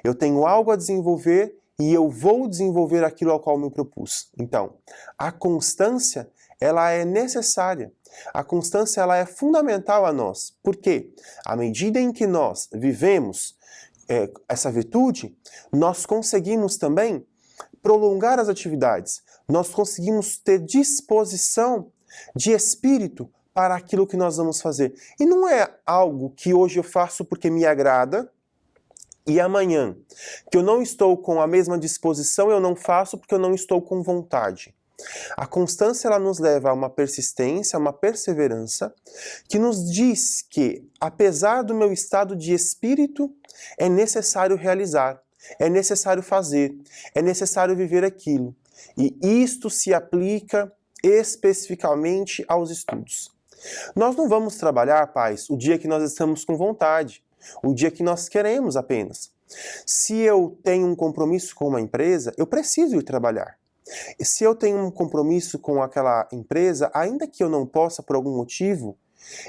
Eu tenho algo a desenvolver e eu vou desenvolver aquilo ao qual me propus. Então, a constância, ela é necessária. A constância, ela é fundamental a nós. Por quê? À medida em que nós vivemos essa virtude, nós conseguimos também prolongar as atividades. Nós conseguimos ter disposição de espírito para aquilo que nós vamos fazer. E não é algo que hoje eu faço porque me agrada, e amanhã, que eu não estou com a mesma disposição, eu não faço porque eu não estou com vontade. A constância ela nos leva a uma persistência, a uma perseverança, que nos diz que, apesar do meu estado de espírito, é necessário realizar, é necessário fazer, é necessário viver aquilo. E isto se aplica especificamente aos estudos. Nós não vamos trabalhar, pais, o dia que nós estamos com vontade, o dia que nós queremos apenas. Se eu tenho um compromisso com uma empresa, eu preciso ir trabalhar. E se eu tenho um compromisso com aquela empresa, ainda que eu não possa por algum motivo,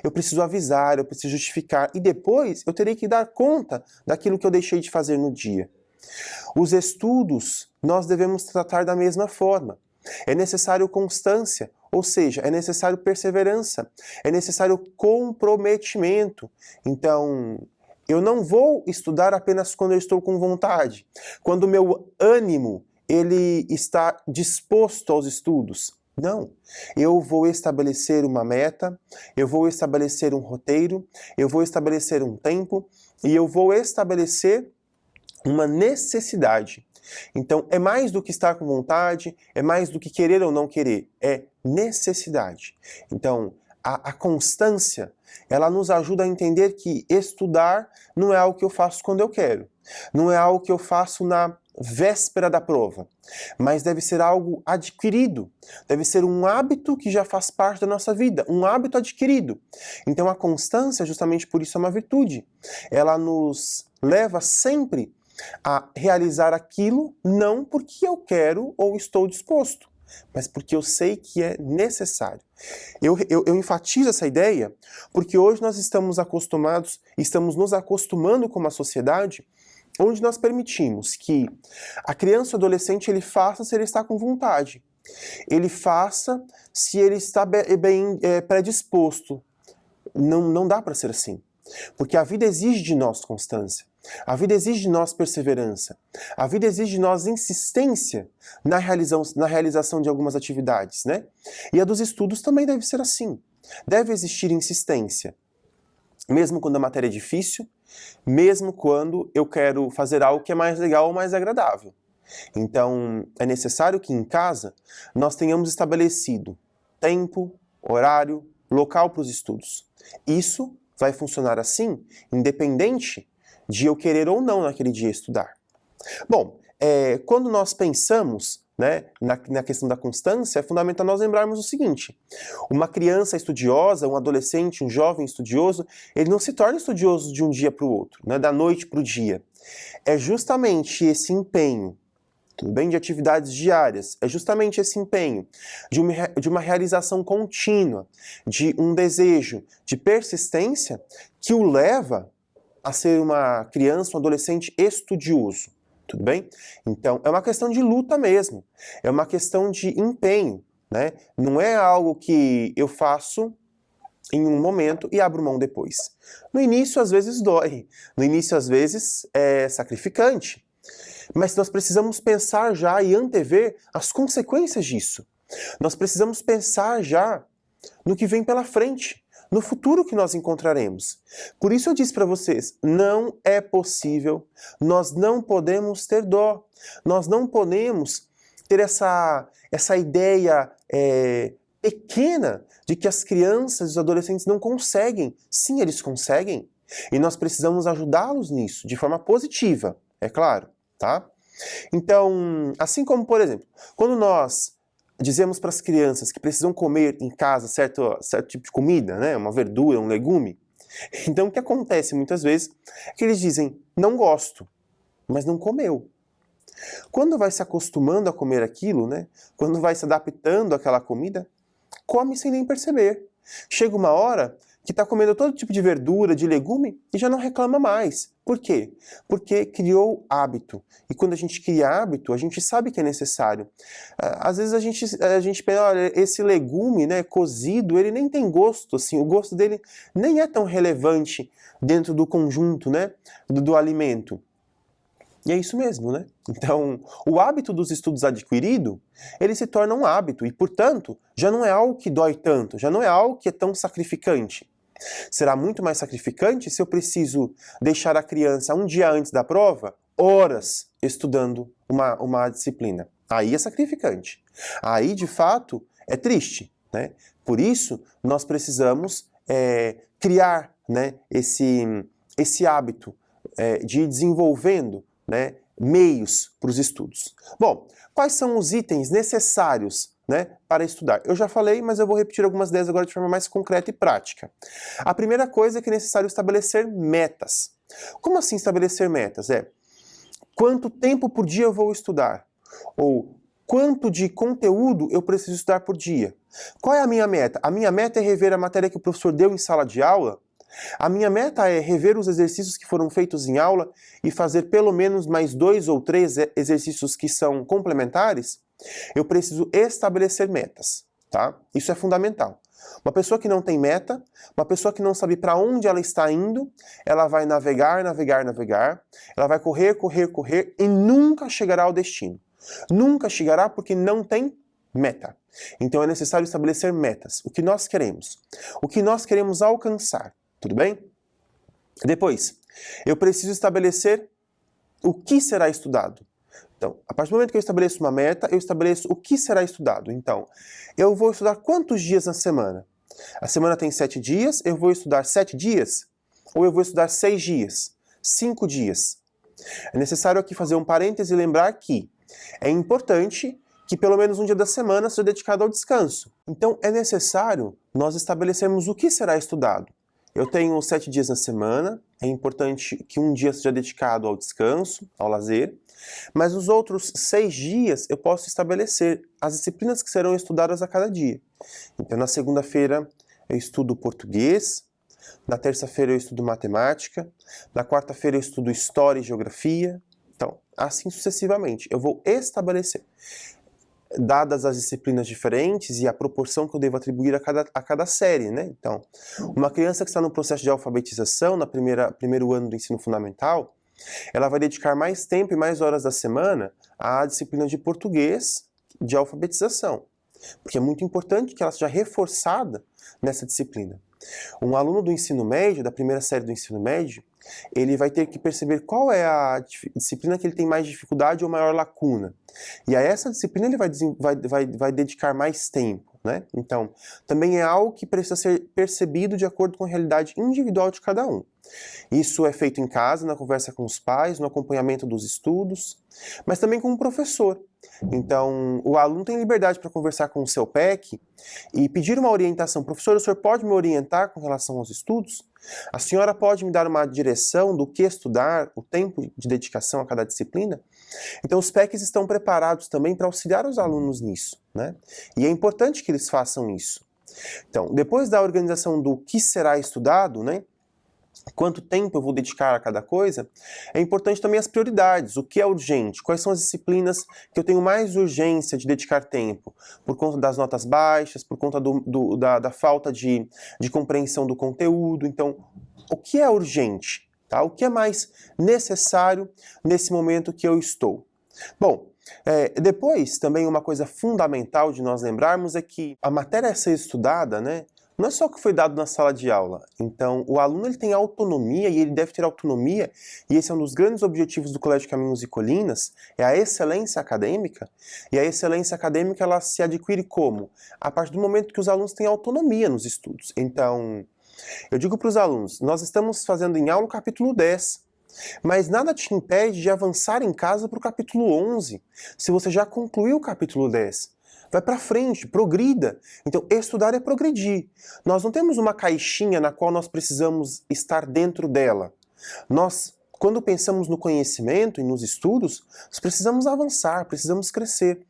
eu preciso avisar, eu preciso justificar, e depois eu terei que dar conta daquilo que eu deixei de fazer no dia. Os estudos nós devemos tratar da mesma forma. É necessário constância, ou seja, é necessário perseverança, é necessário comprometimento. Então, eu não vou estudar apenas quando eu estou com vontade, quando o meu ânimo ele está disposto aos estudos. Não, eu vou estabelecer uma meta, eu vou estabelecer um roteiro, eu vou estabelecer um tempo e eu vou estabelecer uma necessidade. Então, é mais do que estar com vontade, é mais do que querer ou não querer, é necessidade. Então, a constância, ela nos ajuda a entender que estudar não é algo que eu faço quando eu quero, não é algo que eu faço na véspera da prova, mas deve ser algo adquirido, deve ser um hábito que já faz parte da nossa vida, um hábito adquirido. Então, a constância, justamente por isso, é uma virtude. Ela nos leva sempre a realizar aquilo não porque eu quero ou estou disposto, mas porque eu sei que é necessário. Eu enfatizo essa ideia porque hoje nós estamos acostumados, estamos nos acostumando com uma sociedade onde nós permitimos que a criança ou adolescente ele faça se ele está com vontade, ele faça se ele está bem predisposto. Não dá para ser assim, porque a vida exige de nós constância. A vida exige de nós perseverança. A vida exige de nós insistência na realização de algumas atividades, né? E a dos estudos também deve ser assim. Deve existir insistência. Mesmo quando a matéria é difícil, mesmo quando eu quero fazer algo que é mais legal ou mais agradável. Então, é necessário que em casa nós tenhamos estabelecido tempo, horário, local para os estudos. Isso vai funcionar assim, independente de eu querer ou não naquele dia estudar. Bom, quando nós pensamos, né, na questão da constância, é fundamental nós lembrarmos o seguinte: uma criança estudiosa, um adolescente, um jovem estudioso, ele não se torna estudioso de um dia para o outro, né, da noite para o dia. É justamente esse empenho, tudo bem, de atividades diárias, é justamente esse empenho de uma realização contínua, de um desejo de persistência que o leva a ser uma criança, um adolescente estudioso, tudo bem? Então, é uma questão de luta mesmo, é uma questão de empenho, né? Não é algo que eu faço em um momento e abro mão depois. No início, às vezes, dói, no início, às vezes, é sacrificante, mas nós precisamos pensar já e antever as consequências disso. Nós precisamos pensar já no que vem pela frente, no futuro que nós encontraremos. Por isso eu disse para vocês, não é possível, nós não podemos ter dó, nós não podemos ter essa ideia pequena de que as crianças e os adolescentes não conseguem. Sim, eles conseguem, e nós precisamos ajudá-los nisso, de forma positiva, é claro, tá? Então, assim como, por exemplo, quando nós dizemos para as crianças que precisam comer em casa certo tipo de comida, né? Uma verdura, um legume, então o que acontece muitas vezes é que eles dizem, não gosto, mas não comeu. Quando vai se acostumando a comer aquilo, né? Quando vai se adaptando àquela comida, come sem nem perceber. Chega uma hora que está comendo todo tipo de verdura, de legume e já não reclama mais. Por quê? Porque criou hábito. E quando a gente cria hábito, a gente sabe que é necessário. Às vezes a gente pensa, olha, esse legume, né, cozido, ele nem tem gosto, assim, o gosto dele nem é tão relevante dentro do conjunto, né, do alimento. E é isso mesmo, né? Então, o hábito dos estudos adquirido, ele se torna um hábito e, portanto, já não é algo que dói tanto, já não é algo que é tão sacrificante. Será muito mais sacrificante se eu preciso deixar a criança um dia antes da prova, horas estudando uma disciplina. Aí é sacrificante. Aí, de fato, é triste, né? Por isso, nós precisamos criar, né, esse hábito de ir desenvolvendo, né, meios para os estudos. Bom, quais são os itens necessários, né, para estudar? Eu já falei, mas eu vou repetir algumas ideias agora de forma mais concreta e prática. A primeira coisa é que é necessário estabelecer metas. Como assim estabelecer metas? Quanto tempo por dia eu vou estudar? Ou quanto de conteúdo eu preciso estudar por dia? Qual é a minha meta? A minha meta é rever a matéria que o professor deu em sala de aula? A minha meta é rever os exercícios que foram feitos em aula e fazer pelo menos mais 2 ou 3 exercícios que são complementares? Eu preciso estabelecer metas, tá? Isso é fundamental. Uma pessoa que não tem meta, uma pessoa que não sabe para onde ela está indo, ela vai navegar, ela vai correr e nunca chegará ao destino. Nunca chegará porque não tem meta. Então é necessário estabelecer metas. O que nós queremos? O que nós queremos alcançar? Tudo bem? Depois, eu preciso estabelecer o que será estudado. Então, a partir do momento que eu estabeleço uma meta, eu estabeleço o que será estudado. Então, eu vou estudar quantos dias na semana? A semana tem 7 dias, eu vou estudar 7 dias? Ou eu vou estudar 6 dias? 5 dias? É necessário aqui fazer um parêntese e lembrar que é importante que pelo menos um dia da semana seja dedicado ao descanso. Então, é necessário nós estabelecermos o que será estudado. Eu tenho 7 dias na semana, é importante que um dia seja dedicado ao descanso, ao lazer, mas os outros 6 dias eu posso estabelecer as disciplinas que serão estudadas a cada dia. Então, na segunda-feira eu estudo português, na terça-feira eu estudo matemática, na quarta-feira eu estudo história e geografia, então, assim sucessivamente. Eu vou estabelecer. Dadas as disciplinas diferentes e a proporção que eu devo atribuir a cada série, né? Então, uma criança que está no processo de alfabetização, no primeiro ano do ensino fundamental, ela vai dedicar mais tempo e mais horas da semana à disciplina de português de alfabetização, porque é muito importante que ela seja reforçada nessa disciplina. Um aluno do ensino médio, da primeira série do ensino médio, ele vai ter que perceber qual é a disciplina que ele tem mais dificuldade ou maior lacuna. E a essa disciplina ele vai dedicar mais tempo, né? Então, também é algo que precisa ser percebido de acordo com a realidade individual de cada um. Isso é feito em casa, na conversa com os pais, no acompanhamento dos estudos, mas também com o professor. Então, o aluno tem liberdade para conversar com o seu PEC e pedir uma orientação. Professor, o senhor pode me orientar com relação aos estudos? A senhora pode me dar uma direção do que estudar, o tempo de dedicação a cada disciplina? Então, os PECs estão preparados também para auxiliar os alunos nisso, né? E é importante que eles façam isso. Então, depois da organização do que será estudado, né? Quanto tempo eu vou dedicar a cada coisa, é importante também as prioridades, o que é urgente, quais são as disciplinas que eu tenho mais urgência de dedicar tempo, por conta das notas baixas, por conta da falta de compreensão do conteúdo. Então, o que é urgente? Tá? O que é mais necessário nesse momento que eu estou? Bom, depois, também uma coisa fundamental de nós lembrarmos é que a matéria a ser estudada, né, não é só o que foi dado na sala de aula. Então, o aluno ele tem autonomia e ele deve ter autonomia, e esse é um dos grandes objetivos do Colégio Caminhos e Colinas, é a excelência acadêmica, e a excelência acadêmica ela se adquire como? A partir do momento que os alunos têm autonomia nos estudos. Então, eu digo para os alunos, nós estamos fazendo em aula o capítulo 10, mas nada te impede de avançar em casa para o capítulo 11, se você já concluiu o capítulo 10. vai para frente, progrida. Então, estudar é progredir. Nós não temos uma caixinha na qual nós precisamos estar dentro dela. Nós, quando pensamos no conhecimento e nos estudos, nós precisamos avançar, precisamos crescer.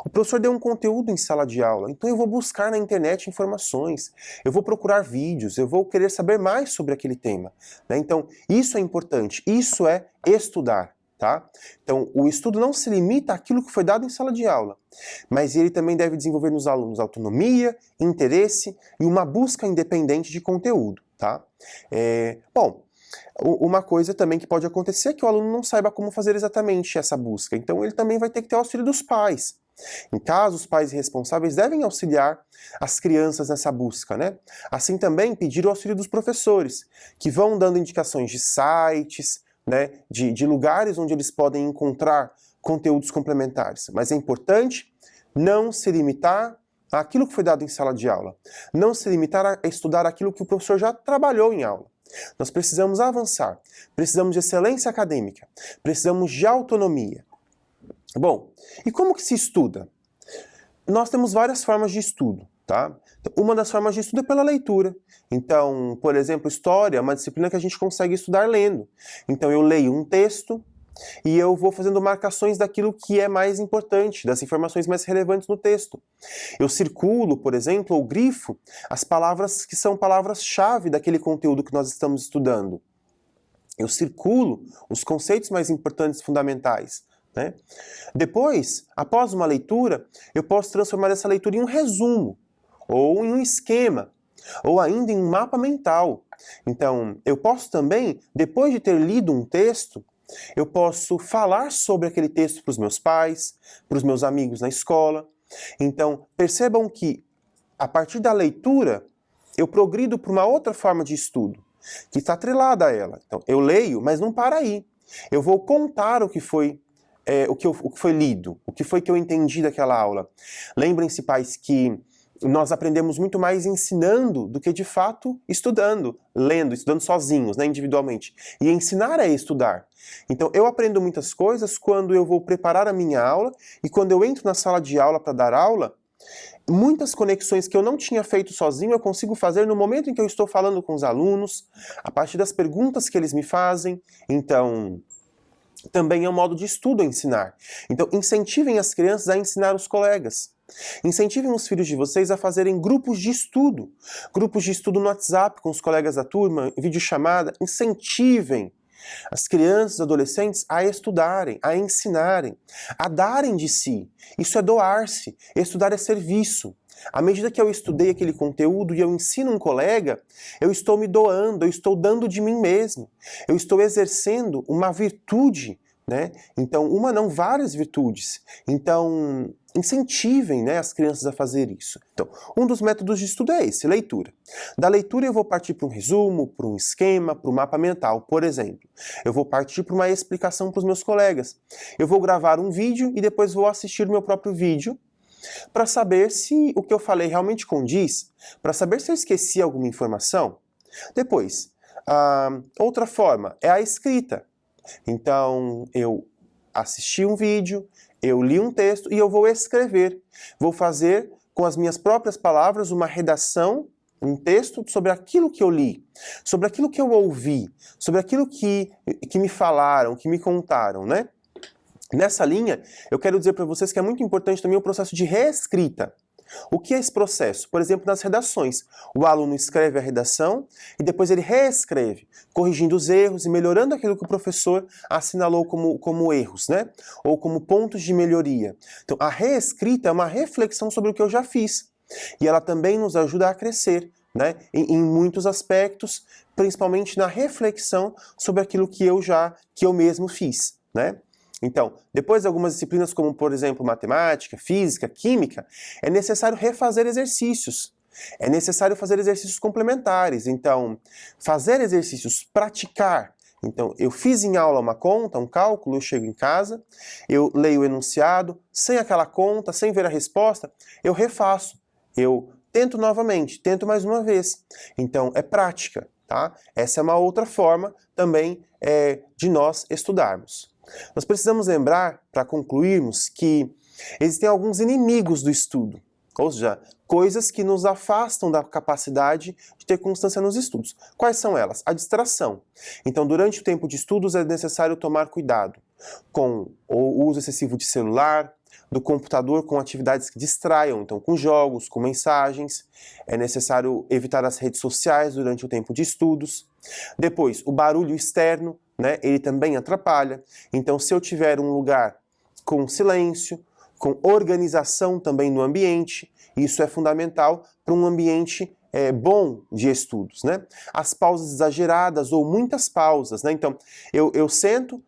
O professor deu um conteúdo em sala de aula, então eu vou buscar na internet informações, eu vou procurar vídeos, eu vou querer saber mais sobre aquele tema, né? Então, isso é importante, isso é estudar, tá? Então, o estudo não se limita àquilo que foi dado em sala de aula, mas ele também deve desenvolver nos alunos autonomia, interesse e uma busca independente de conteúdo, tá? Bom, uma coisa também que pode acontecer é que o aluno não saiba como fazer exatamente essa busca, então ele também vai ter que ter o auxílio dos pais. Em caso, os pais responsáveis devem auxiliar as crianças nessa busca, né? Assim também pedir o auxílio dos professores, que vão dando indicações de sites, né, de lugares onde eles podem encontrar conteúdos complementares. Mas é importante não se limitar àquilo que foi dado em sala de aula, não se limitar a estudar aquilo que o professor já trabalhou em aula. Nós precisamos avançar, precisamos de excelência acadêmica, precisamos de autonomia. Bom, e como que se estuda? Nós temos várias formas de estudo, tá? Uma das formas de estudo é pela leitura. Então, por exemplo, história é uma disciplina que a gente consegue estudar lendo. Então eu leio um texto e eu vou fazendo marcações daquilo que é mais importante, das informações mais relevantes no texto. Eu circulo, por exemplo, ou grifo as palavras que são palavras-chave daquele conteúdo que nós estamos estudando. Eu circulo os conceitos mais importantes, fundamentais, né? Depois, após uma leitura, eu posso transformar essa leitura em um resumo, ou em um esquema, ou ainda em um mapa mental. Então, eu posso também, depois de ter lido um texto, eu posso falar sobre aquele texto para os meus pais, para os meus amigos na escola. Então, percebam que, a partir da leitura, eu progrido para uma outra forma de estudo, que está atrelada a ela. Então, eu leio, mas não para aí. Eu vou contar o que foi lido, o que foi que eu entendi daquela aula. Lembrem-se, pais, que nós aprendemos muito mais ensinando do que de fato estudando, lendo, estudando sozinhos, né, individualmente. E ensinar é estudar. Então eu aprendo muitas coisas quando eu vou preparar a minha aula e quando eu entro na sala de aula para dar aula, muitas conexões que eu não tinha feito sozinho eu consigo fazer no momento em que eu estou falando com os alunos, a partir das perguntas que eles me fazem. Então, também é um modo de estudo a ensinar. Então, incentivem as crianças a ensinar os colegas. Incentivem os filhos de vocês a fazerem grupos de estudo no WhatsApp com os colegas da turma, videochamada. Incentivem as crianças e adolescentes a estudarem, a ensinarem, a darem de si. Isso é doar-se. Estudar é serviço. À medida que eu estudei aquele conteúdo e eu ensino um colega, eu estou me doando, eu estou dando de mim mesmo. Eu estou exercendo uma virtude, né? Então, uma não, várias virtudes. Então, incentivem, né, as crianças a fazer isso. Então, um dos métodos de estudo é esse, leitura. Da leitura eu vou partir para um resumo, para um esquema, para um mapa mental, por exemplo. Eu vou partir para uma explicação para os meus colegas. Eu vou gravar um vídeo e depois vou assistir o meu próprio vídeo para saber se o que eu falei realmente condiz, para saber se eu esqueci alguma informação. Depois, outra forma é a escrita. Então, eu assisti um vídeo, eu li um texto e eu vou escrever. Vou fazer com as minhas próprias palavras uma redação, um texto sobre aquilo que eu li, sobre aquilo que eu ouvi, sobre aquilo que me falaram, que me contaram, né? Nessa linha, eu quero dizer para vocês que é muito importante também o processo de reescrita. O que é esse processo? Por exemplo, nas redações. O aluno escreve a redação e depois ele reescreve, corrigindo os erros e melhorando aquilo que o professor assinalou como erros, né? Ou como pontos de melhoria. Então, a reescrita é uma reflexão sobre o que eu já fiz. E ela também nos ajuda a crescer, né? Em muitos aspectos, principalmente na reflexão sobre aquilo que eu mesmo fiz, né? Então, depois de algumas disciplinas como, por exemplo, matemática, física, química, é necessário refazer exercícios. É necessário fazer exercícios complementares. Então, fazer exercícios, praticar. Então, eu fiz em aula uma conta, um cálculo, eu chego em casa, eu leio o enunciado, sem aquela conta, sem ver a resposta, eu refaço. Eu tento novamente, tento mais uma vez. Então, é prática, tá? Essa é uma outra forma também de nós estudarmos. Nós precisamos lembrar, para concluirmos, que existem alguns inimigos do estudo, ou seja, coisas que nos afastam da capacidade de ter constância nos estudos. Quais são elas? A distração. Então, durante o tempo de estudos é necessário tomar cuidado com o uso excessivo de celular, do computador, com atividades que distraiam, então com jogos, com mensagens. É necessário evitar as redes sociais durante o tempo de estudos. Depois, o barulho externo, né, ele também atrapalha. Então, se eu tiver um lugar com silêncio, com organização também no ambiente, isso é fundamental para um ambiente bom de estudos, né? As pausas exageradas ou muitas pausas, né? Então, eu sento,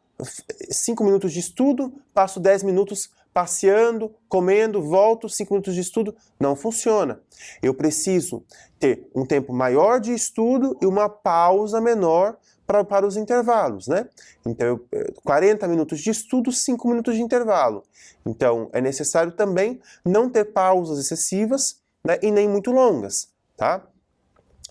5 minutos de estudo, passo 10 minutos passeando, comendo, volto, 5 minutos de estudo, não funciona. Eu preciso ter um tempo maior de estudo e uma pausa menor para os intervalos, né? Então, 40 minutos de estudo, 5 minutos de intervalo. Então, é necessário também não ter pausas excessivas, né, e nem muito longas, tá?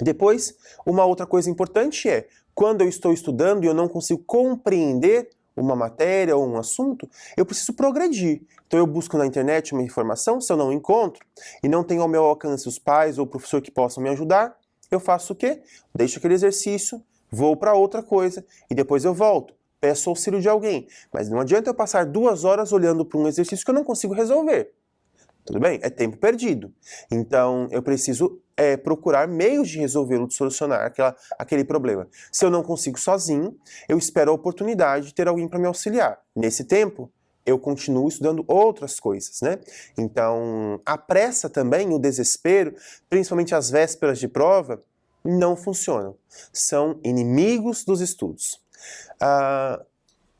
Depois, uma outra coisa importante é, quando eu estou estudando e eu não consigo compreender uma matéria ou um assunto, eu preciso progredir. Então eu busco na internet uma informação, se eu não encontro, e não tenho ao meu alcance os pais ou o professor que possam me ajudar, eu faço o quê? Deixo aquele exercício, vou para outra coisa, e depois eu volto, peço auxílio de alguém. Mas não adianta eu passar 2 horas olhando para um exercício que eu não consigo resolver. Tudo bem? É tempo perdido. Então, eu preciso procurar meios de resolvê-lo, de solucionar aquele problema. Se eu não consigo sozinho, eu espero a oportunidade de ter alguém para me auxiliar. Nesse tempo, eu continuo estudando outras coisas, né? Então, a pressa também, o desespero, principalmente as vésperas de prova, não funcionam. São inimigos dos estudos.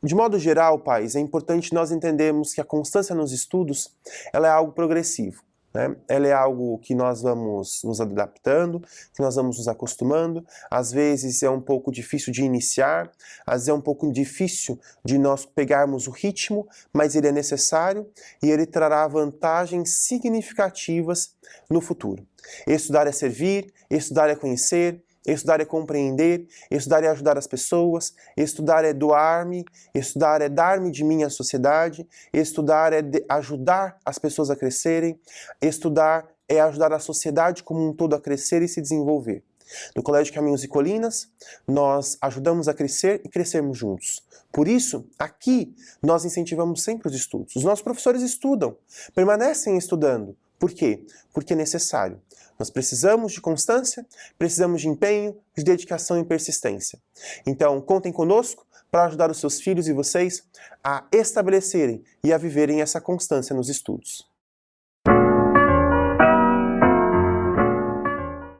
De modo geral, pais, é importante nós entendermos que a constância nos estudos, ela é algo progressivo, né? Ela é algo que nós vamos nos adaptando, que nós vamos nos acostumando. Às vezes é um pouco difícil de iniciar, às vezes é um pouco difícil de nós pegarmos o ritmo, mas ele é necessário e ele trará vantagens significativas no futuro. Estudar é servir, estudar é conhecer, estudar é compreender, estudar é ajudar as pessoas, estudar é doar-me, estudar é dar-me de mim à sociedade, estudar é ajudar as pessoas a crescerem, estudar é ajudar a sociedade como um todo a crescer e se desenvolver. No Colégio Caminhos e Colinas, nós ajudamos a crescer e crescermos juntos. Por isso, aqui, nós incentivamos sempre os estudos. Os nossos professores estudam, permanecem estudando. Por quê? Porque é necessário. Nós precisamos de constância, precisamos de empenho, de dedicação e persistência. Então, contem conosco para ajudar os seus filhos e vocês a estabelecerem e a viverem essa constância nos estudos.